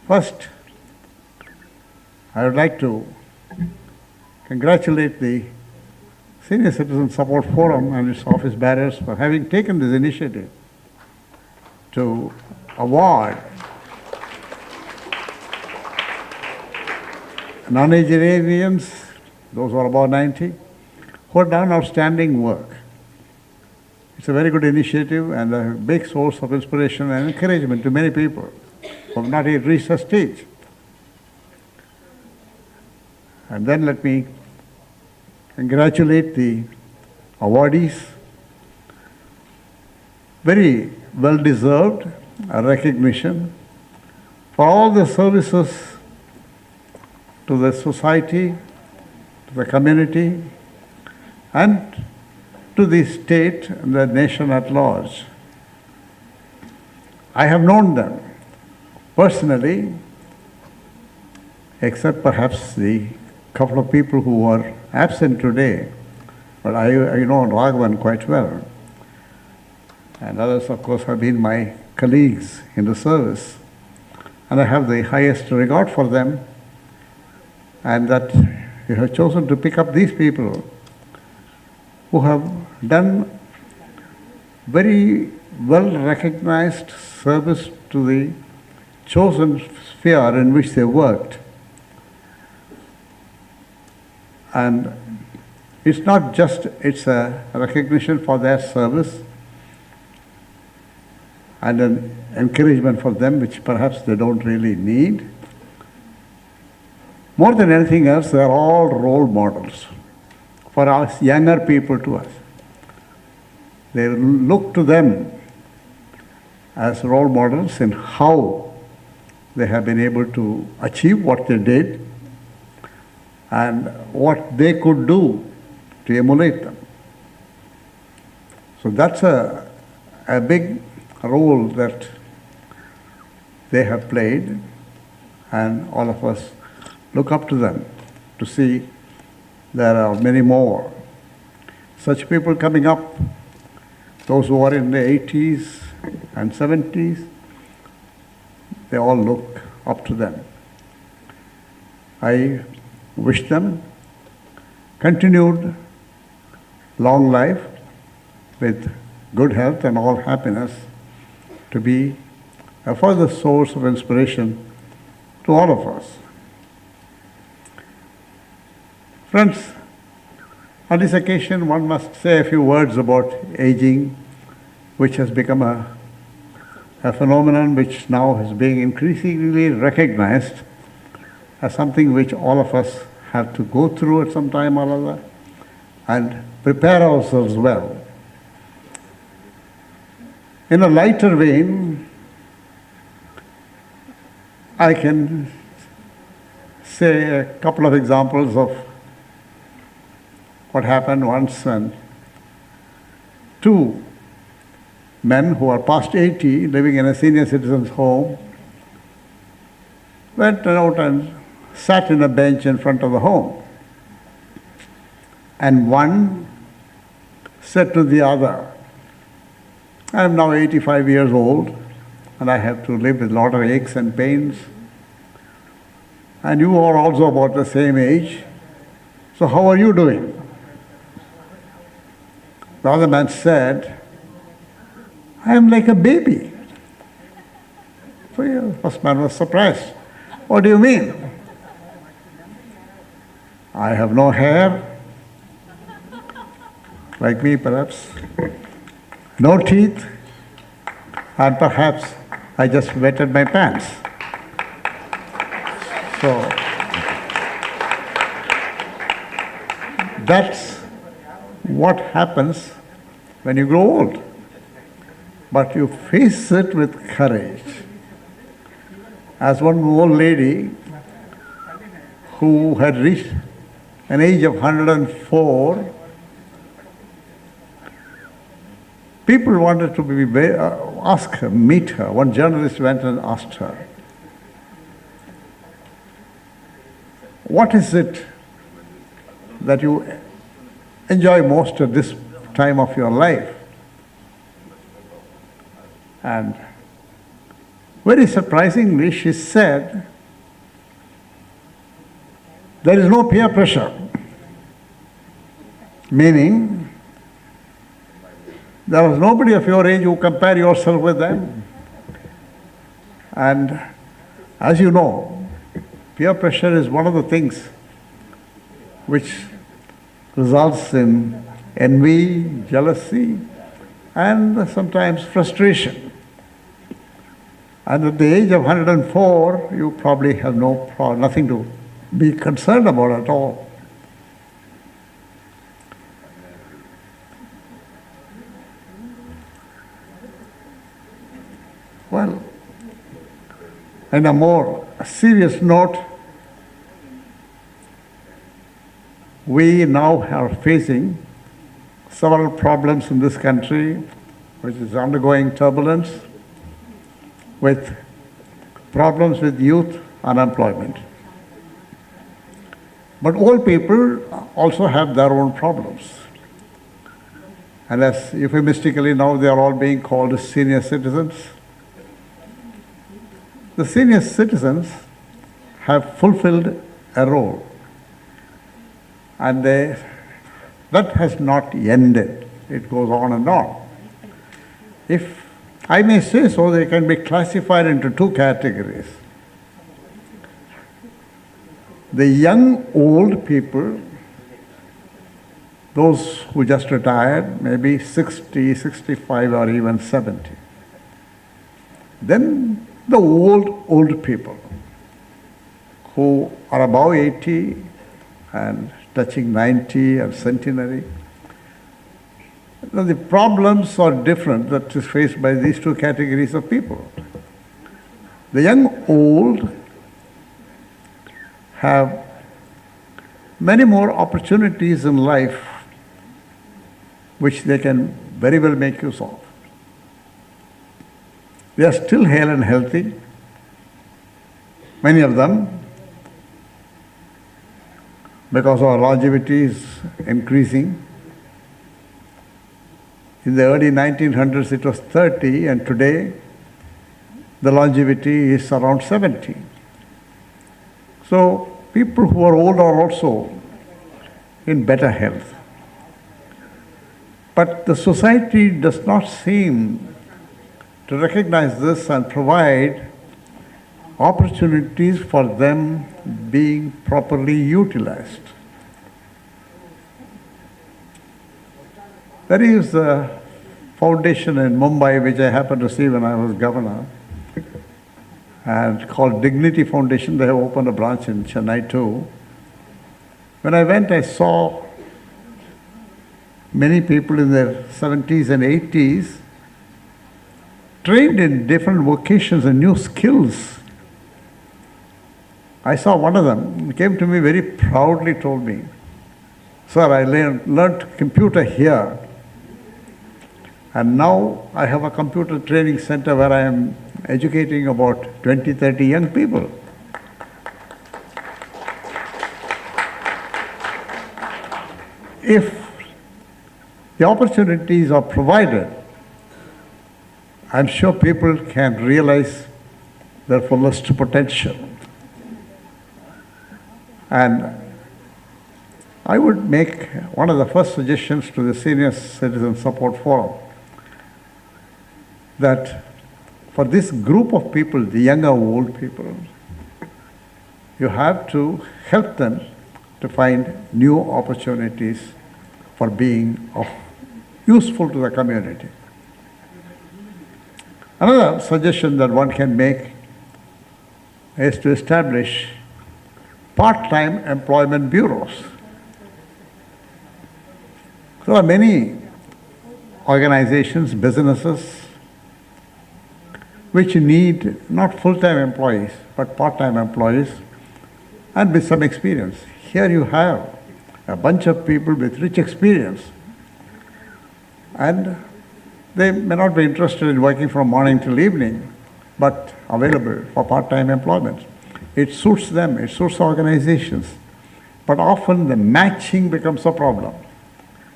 First, I would like to congratulate the Senior Citizen Support Forum and its office bearers for having taken this initiative to award Nonagenarians, those who are above 90, who have done outstanding work. It's a very good initiative and a big source of inspiration and encouragement to many people who have not yet reached a stage. And then let me congratulate the awardees. Very well-deserved recognition for all the services to the society, to the community, and to the state and the nation at large. I have known them personally, except perhaps the couple of people who are absent today, but I know Raghavan quite well. And others, of course, have been my colleagues in the service. And I have the highest regard for them, and that you have chosen to pick up these people who have done very well recognized service to the chosen sphere in which they worked. And it's not just, it's a recognition for their service and an encouragement for them, which perhaps they don't really need. More than anything else, they are all role models for us younger people to us. They look to them as role models in how they have been able to achieve what they did and what they could do to emulate them. So that's a big role that they have played, and all of us look up to them to see there are many more such people coming up, those who are in the 80s and 70s, they all look up to them. I wish them continued long life with good health and all happiness to be a further source of inspiration to all of us. Friends, on this occasion, one must say a few words about aging, which has become a phenomenon which now is being increasingly recognized as something which all of us have to go through at some time or other and prepare ourselves well. In a lighter vein, I can say a couple of examples of what happened once when two men who are past 80, living in a senior citizen's home, went out and sat in a bench in front of the home. And one said to the other, I am now 85 years old and I have to live with a lot of aches and pains. And you are also about the same age. So how are you doing? The other man said, I am like a baby. So the first man was surprised. What do you mean? I have no hair, like me perhaps, no teeth, and perhaps I just wetted my pants. So that's what happens when you grow old. But you face it with courage. As one old lady who had reached an age of 104, people wanted to ask her, meet her. One journalist went and asked her, what is it that you enjoy most at this time of your life? And very surprisingly, she said, there is no peer pressure. Meaning, there was nobody of your age who compare yourself with them. And as you know, peer pressure is one of the things which results in envy, jealousy, and sometimes frustration. And at the age of 104, you probably have nothing to be concerned about at all. Well, on a more serious note, we now are facing several problems in this country, which is undergoing turbulence, with problems with youth unemployment. But old people also have their own problems. And as euphemistically now they are all being called as senior citizens. The senior citizens have fulfilled a role. And that has not ended. It goes on and on. If I may say so, they can be classified into two categories. The young old people, those who just retired, maybe 60, 65 or even 70. Then the old people who are above 80 and touching 90 or centenary. Now, the problems are different that is faced by these two categories of people. The young old have many more opportunities in life which they can very well make use of. They are still hale and healthy, many of them, because our longevity is increasing. In the early 1900s, it was 30, and today the longevity is around 70. So people who are old are also in better health. But the society does not seem to recognize this and provide opportunities for them being properly utilized. There is a foundation in Mumbai which I happened to see when I was governor, and called Dignity Foundation. They have opened a branch in Chennai too. When I went, I saw many people in their 70s and 80s trained in different vocations and new skills. I saw one of them, he came to me very proudly, told me, "Sir, I learned computer here, and now I have a computer training center where I am educating about 20, 30 young people." If the opportunities are provided, I'm sure people can realize their fullest potential. And I would make one of the first suggestions to the Senior Citizen Support Forum that for this group of people, the younger old people, you have to help them to find new opportunities for being useful to the community. Another suggestion that one can make is to establish part-time employment bureaus. There are many organizations, businesses, which need not full-time employees, but part-time employees and with some experience. Here you have a bunch of people with rich experience, and they may not be interested in working from morning till evening, but available for part-time employment. It suits them, it suits organizations, but often the matching becomes a problem.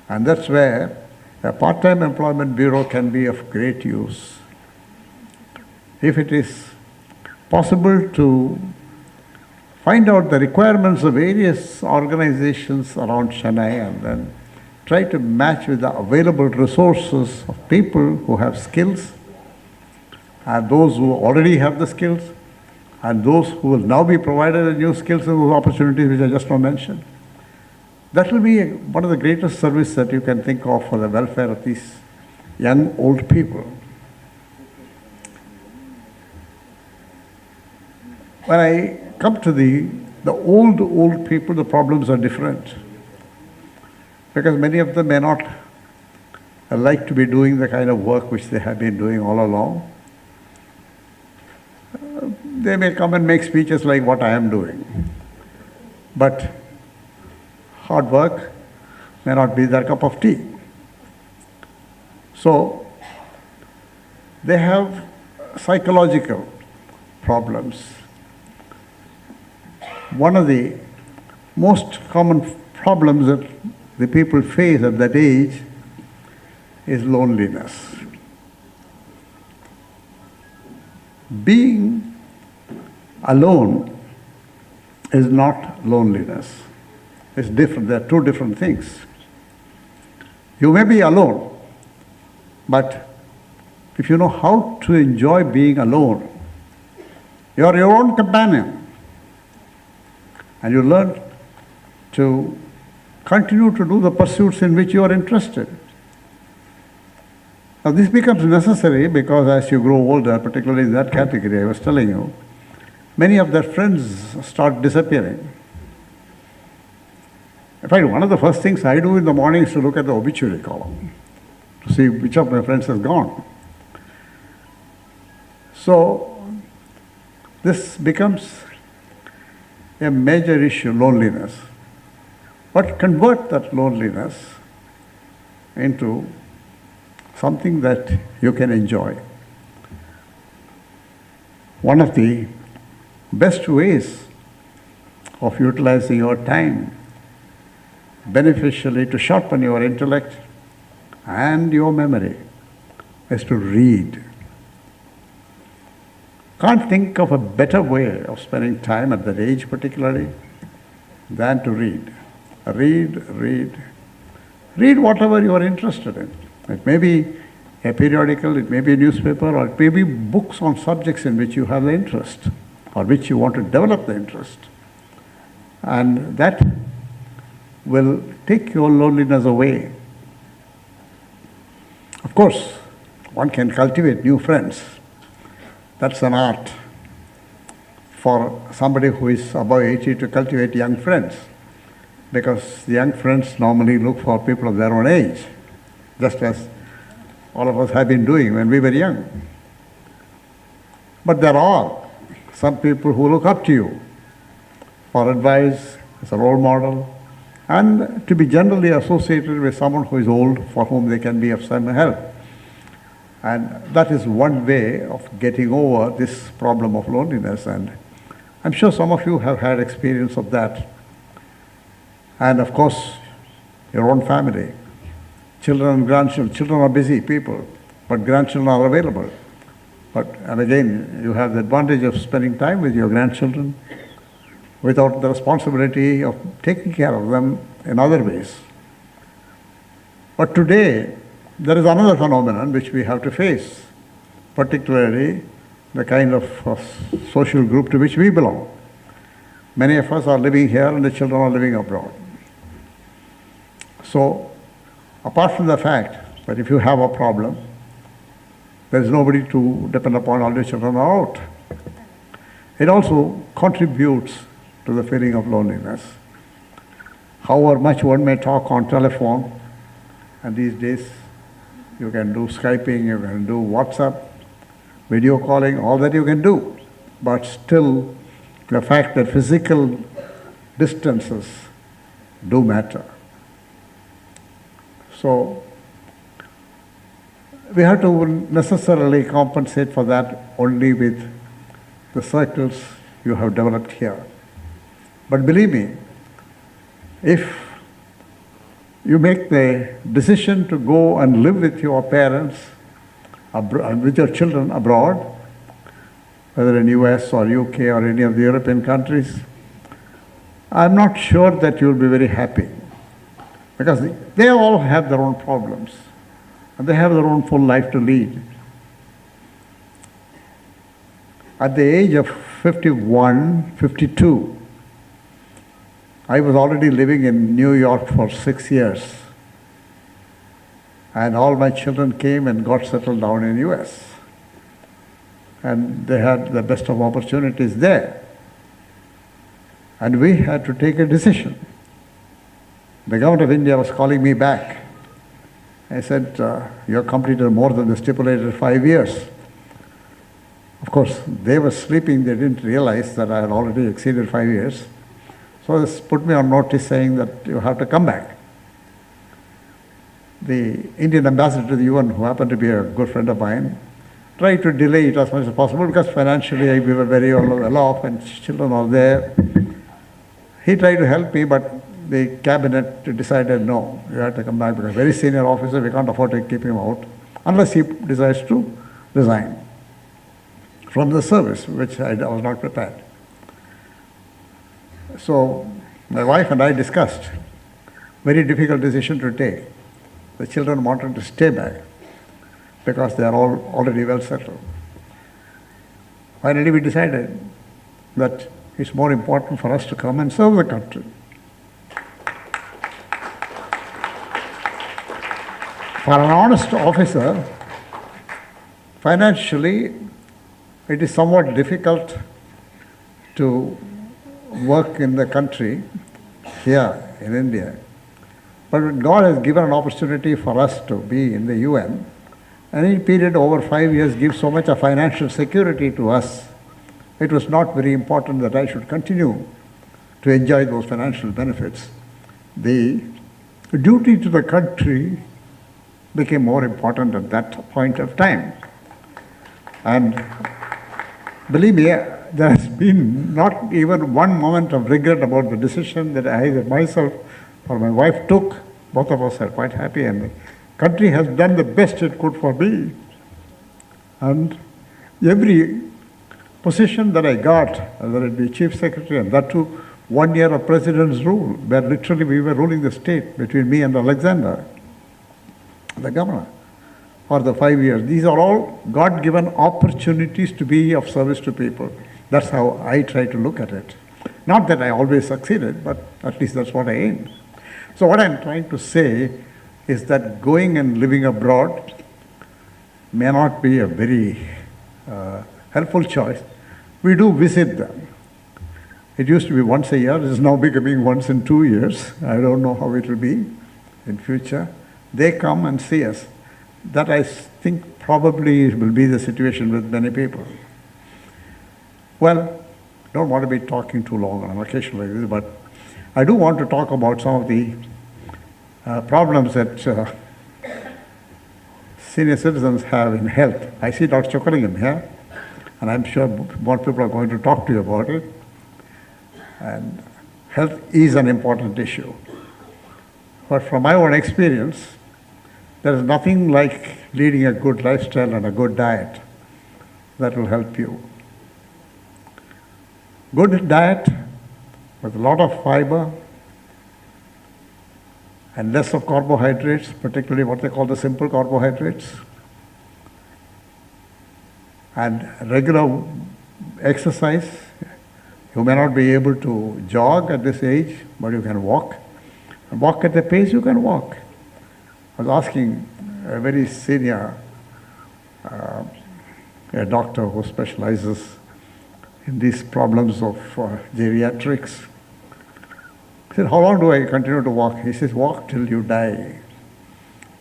And that's where a part-time employment bureau can be of great use. If it is possible to find out the requirements of various organizations around Chennai and then try to match with the available resources of people who have skills, and those who already have the skills, and those who will now be provided with new skills and those opportunities which I just now mentioned. That will be one of the greatest services that you can think of for the welfare of these young old people. When I come to the old people, the problems are different, because many of them may not like to be doing the kind of work which they have been doing all along. They may come and make speeches like what I am doing, but hard work may not be their cup of tea. So they have psychological problems. One of the most common problems that the people face at that age is loneliness. Being alone is not loneliness. It's different. There are two different things. You may be alone, but if you know how to enjoy being alone, you are your own companion. And you learn to continue to do the pursuits in which you are interested. Now this becomes necessary because as you grow older, particularly in that category I was telling you, many of their friends start disappearing. In fact, one of the first things I do in the morning is to look at the obituary column to see which of my friends has gone. So this becomes a major issue, loneliness. But convert that loneliness into something that you can enjoy. One of the best ways of utilizing your time beneficially to sharpen your intellect and your memory is to read. Can't think of a better way of spending time at that age particularly than to read. Read, read. Read whatever you are interested in. It may be a periodical, it may be a newspaper, or it may be books on subjects in which you have the interest or which you want to develop the interest. And that will take your loneliness away. Of course, one can cultivate new friends. That's an art for somebody who is above 80 to cultivate young friends, because the young friends normally look for people of their own age, just as all of us have been doing when we were young. But there are some people who look up to you for advice, as a role model, and to be generally associated with someone who is old for whom they can be of some help. And that is one way of getting over this problem of loneliness, and I'm sure some of you have had experience of that. And of course, your own family, children and grandchildren. Children are busy people, but grandchildren are available. And again, you have the advantage of spending time with your grandchildren without the responsibility of taking care of them in other ways. But today, there is another phenomenon which we have to face, particularly the kind of social group to which we belong. Many of us are living here and the children are living abroad. So, apart from the fact that if you have a problem, there is nobody to depend upon, all your children are out. It also contributes to the feeling of loneliness. However much one may talk on telephone, and these days you can do Skyping, you can do WhatsApp, video calling, all that you can do. But still, the fact that physical distances do matter. So, we have to necessarily compensate for that only with the circles you have developed here. But believe me, if you make the decision to go and live with your parents, with your children abroad, whether in US or UK or any of the European countries, I'm not sure that you'll be very happy, because they all have their own problems and they have their own full life to lead. At the age of 51, 52, I was already living in New York for 6 years, and all my children came and got settled down in US, and they had the best of opportunities there. And we had to take a decision. The government of India was calling me back. I said, you have completed more than the stipulated 5 years. Of course, they were sleeping, they didn't realize that I had already exceeded 5 years. So this put me on notice saying that you have to come back. The Indian ambassador to the UN, who happened to be a good friend of mine, tried to delay it as much as possible, because financially we were very well off and children are there. He tried to help me, but the cabinet decided no, you have to come back, because a very senior officer, we can't afford to keep him out unless he decides to resign from the service, which I was not prepared. So my wife and I discussed, very difficult decision to take. The children wanted to stay back because they are all already well settled. Finally we decided that it's more important for us to come and serve the country. For an honest officer, financially it is somewhat difficult to work in the country here in India. But God has given an opportunity for us to be in the UN. Any period over 5 years gives so much of financial security to us. It was not very important that I should continue to enjoy those financial benefits. The duty to the country became more important at that point of time. And believe me, there has been not even one moment of regret about the decision that I either myself or my wife took. Both of us are quite happy, and the country has done the best it could for me. And every position that I got, whether it be chief secretary, and that too 1 year of president's rule, where literally we were ruling the state between me and Alexander, the governor, for the 5 years. These are all God-given opportunities to be of service to people. That's how I try to look at it. Not that I always succeeded, but at least that's what I aimed. So what I'm trying to say is that going and living abroad may not be a very helpful choice. We do visit them. It used to be once a year. It is now becoming once in 2 years. I don't know how it will be in future. They come and see us. That I think probably will be the situation with many people. Well, don't want to be talking too long on an occasion like this, but I do want to talk about some of the problems that senior citizens have in health. I see Dr. Chokalingam here, and I'm sure more people are going to talk to you about it. And health is an important issue. But from my own experience, there is nothing like leading a good lifestyle and a good diet that will help you. Good diet with a lot of fiber and less of carbohydrates, particularly what they call the simple carbohydrates, and regular exercise. You may not be able to jog at this age, but you can walk. And walk at the pace you can walk. I was asking a very senior a doctor who specializes in these problems of geriatrics. I said, how long do I continue to walk? He says, walk till you die.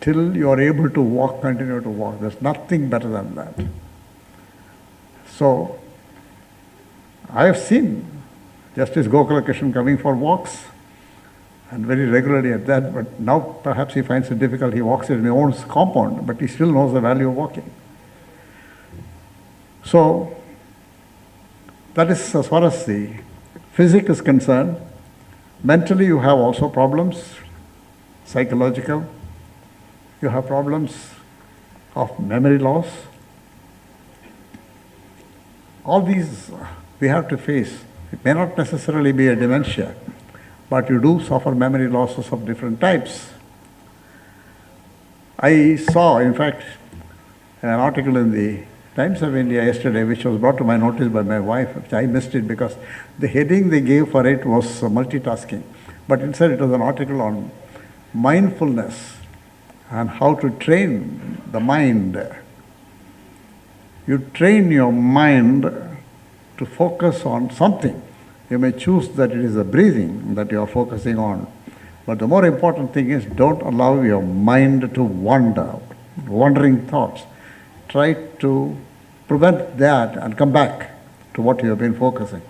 Till you are able to walk, continue to walk. There's nothing better than that. So, I have seen Justice Gokulakrishnan coming for walks, and very regularly at that, but now perhaps he finds it difficult. He walks in his own compound, but he still knows the value of walking. So, that is as far as the physique is concerned. Mentally, you have also problems, psychological. You have problems of memory loss. All these we have to face. It may not necessarily be a dementia, but you do suffer memory losses of different types. I saw, in fact, an article in the Times of India yesterday, which was brought to my notice by my wife, which I missed it because the heading they gave for it was multitasking. But instead it was an article on mindfulness and how to train the mind. You train your mind to focus on something. You may choose that it is the breathing that you are focusing on. But the more important thing is, don't allow your mind to wander, wandering thoughts. Try to prevent that and come back to what you have been focusing.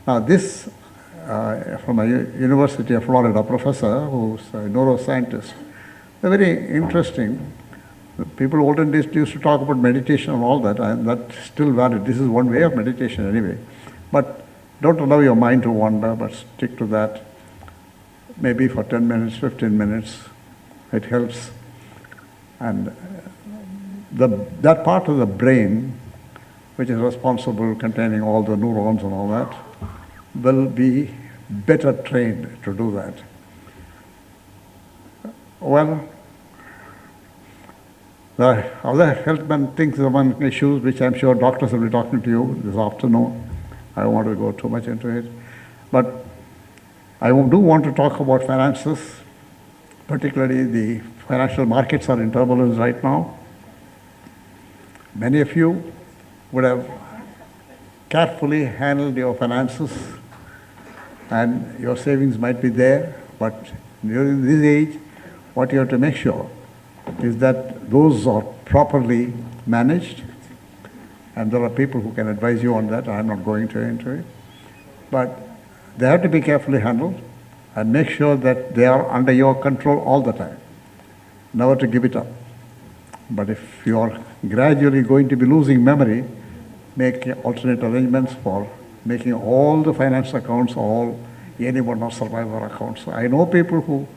Now this, from a University of Florida professor who's a neuroscientist, they're very interesting. People olden days used to talk about meditation and all that, and that's still valid. This is one way of meditation anyway. But don't allow your mind to wander, but stick to that. Maybe for 10 minutes, 15 minutes, it helps. And that part of the brain, which is responsible containing all the neurons and all that, will be better trained to do that. Well, the other health things among issues which I'm sure doctors will be talking to you this afternoon. I don't want to go too much into it. But I do want to talk about finances, particularly the financial markets are in turbulence right now. Many of you would have carefully handled your finances and your savings might be there, but during this age, what you have to make sure is that those are properly managed, and there are people who can advise you on that. I'm not going to into it, but they have to be carefully handled and make sure that they are under your control all the time, never to give it up. But if you are gradually going to be losing memory, make alternate arrangements for making all the finance accounts all anyone or survivor accounts. I know people who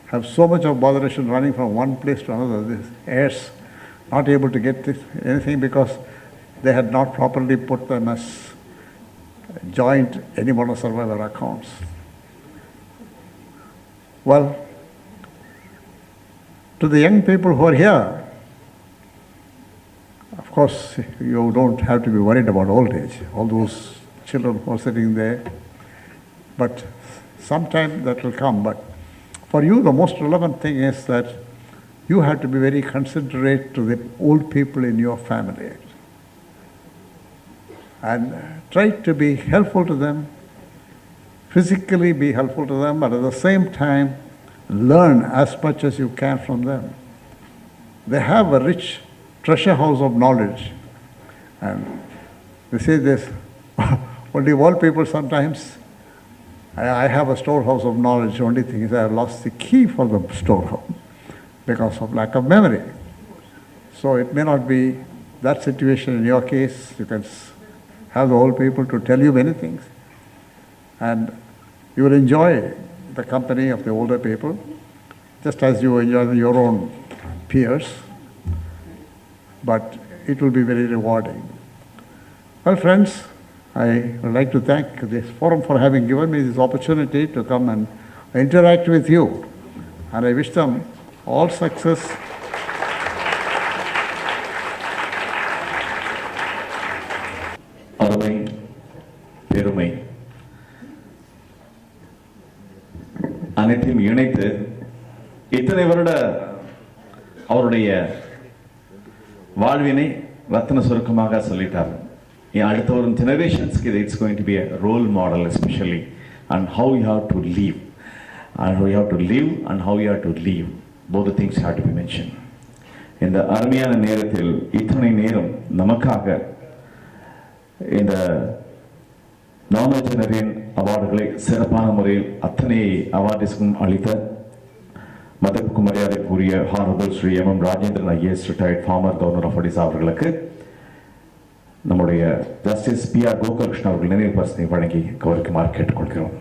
have so much of botheration running from one place to another, this heirs not able to get anything because they had not properly put them as joint any one of survivor accounts. Well, to the young people who are here, of course, you don't have to be worried about old age, all those children who are sitting there, but sometime that will come. But for you, the most relevant thing is that you have to be very considerate to the old people in your family and try to be helpful to them, physically be helpful to them, but at the same time, learn as much as you can from them. They have a rich treasure house of knowledge. And they say this, only old people sometimes, I have a storehouse of knowledge, the only thing is I have lost the key for the storehouse because of lack of memory. So it may not be that situation in your case. You can have the old people to tell you many things. And you will enjoy the company of the older people, just as you enjoy your own peers. But it will be very rewarding. Well, friends, I would like to thank this forum for having given me this opportunity to come and interact with you. And I wish them all success. அருமை, பெருமை அனைத்தையும் இணைத்து இத்தனை வருட அவருடைய வாழ்வினை ரத்ன சுருக்கமாக சொல்லிட்டார். அடுத்த வரும் ஜெனரேஷன்ஸ்க்கு it's going to be a role model especially and how you have to live and how you have to live and how you have to live, both the things have to be mentioned. இந்த அருமையான நேரத்தில் இத்தனை நேரம் நமக்காக இந்த நானாஜெனரியன் அவார்டுகளை சிறப்பான முறையில் அத்தனை அவார்டிஸ்க்கும் அளித்த மதிப்புக்கு மரியாதைக்குரிய honourable Shri M Rajendran IAS retired former governor of Odisha அவர்களுக்கு நம்முடைய ஜஸ்டிஸ் பி.ஆர். கோகுலகிருஷ்ணன் அவர்கள் நினைவு பரிசினை வழங்கி கௌரவிக்குமாறு கேட்டுக்கொள்கிறோம்.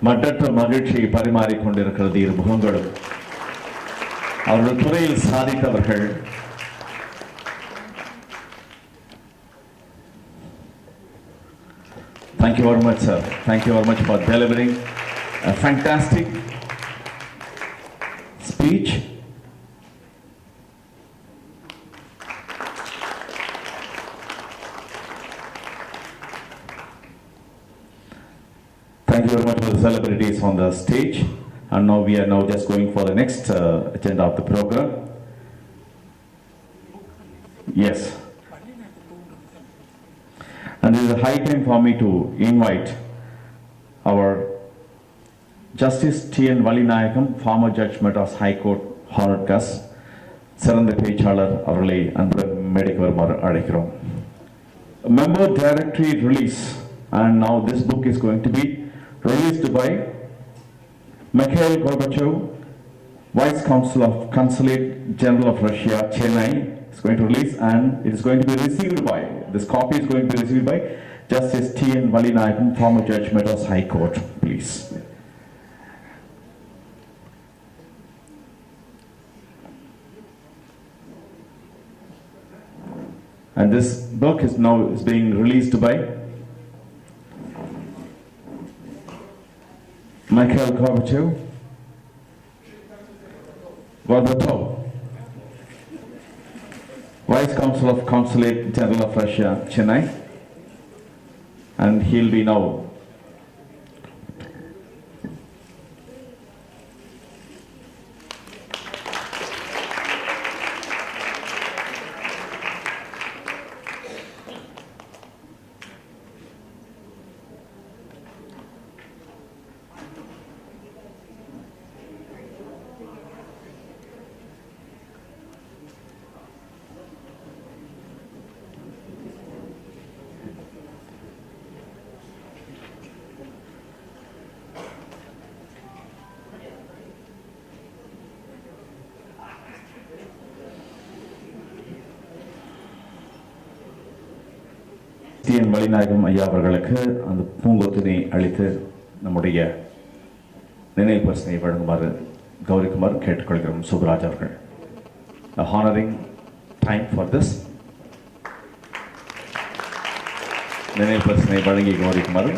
மற்றற்ற மகிழ்ச்சியை பரிமாறிக்கொண்டிருக்கிறது இரு முகங்களும். அவர்கள் துறையில் சாதித்தவர்கள். Thank you very much, sir. Thank you very much for delivering a fantastic speech. Thank you very much for the celebrities on the stage. And now we are just going for the next agenda of the program. Yes. And this is a high time for me to invite our Justice T.N. Valinayakam, former Judge Madras High Court, honored guest, சிறந்த பேச்சாளர் அவர்களை அன்புடன் மேடைக்கு வருமாறு அழைக்கிறோம். Member directory release, and now this book is going to be released by Mikhail Gorbachev, Vice Consul of Consulate General of Russia, Chennai, is going to release, and it is going to be received by, this copy is going to be received by Justice T.N. Valinayakam, former Judge Madras High Court, please. And this book is now being released by Mikhail Gorbachev, Vice Consul of Consulate General of Russia, Chennai, and he'll be now T.N. Valinayakam ஐயா அவர்களுக்கு அந்த பூங்கொத்தினை அளித்து நம்முடைய நினைவு பரிசினை வழங்குமாறு கௌரவிக்குமாறு கேட்டுக்கொள்கிறோம். சுப்ராஜ் அவர்கள். A honoring time for this. நினைவு பரிசினை வழங்கி கௌரவிக்குமாறு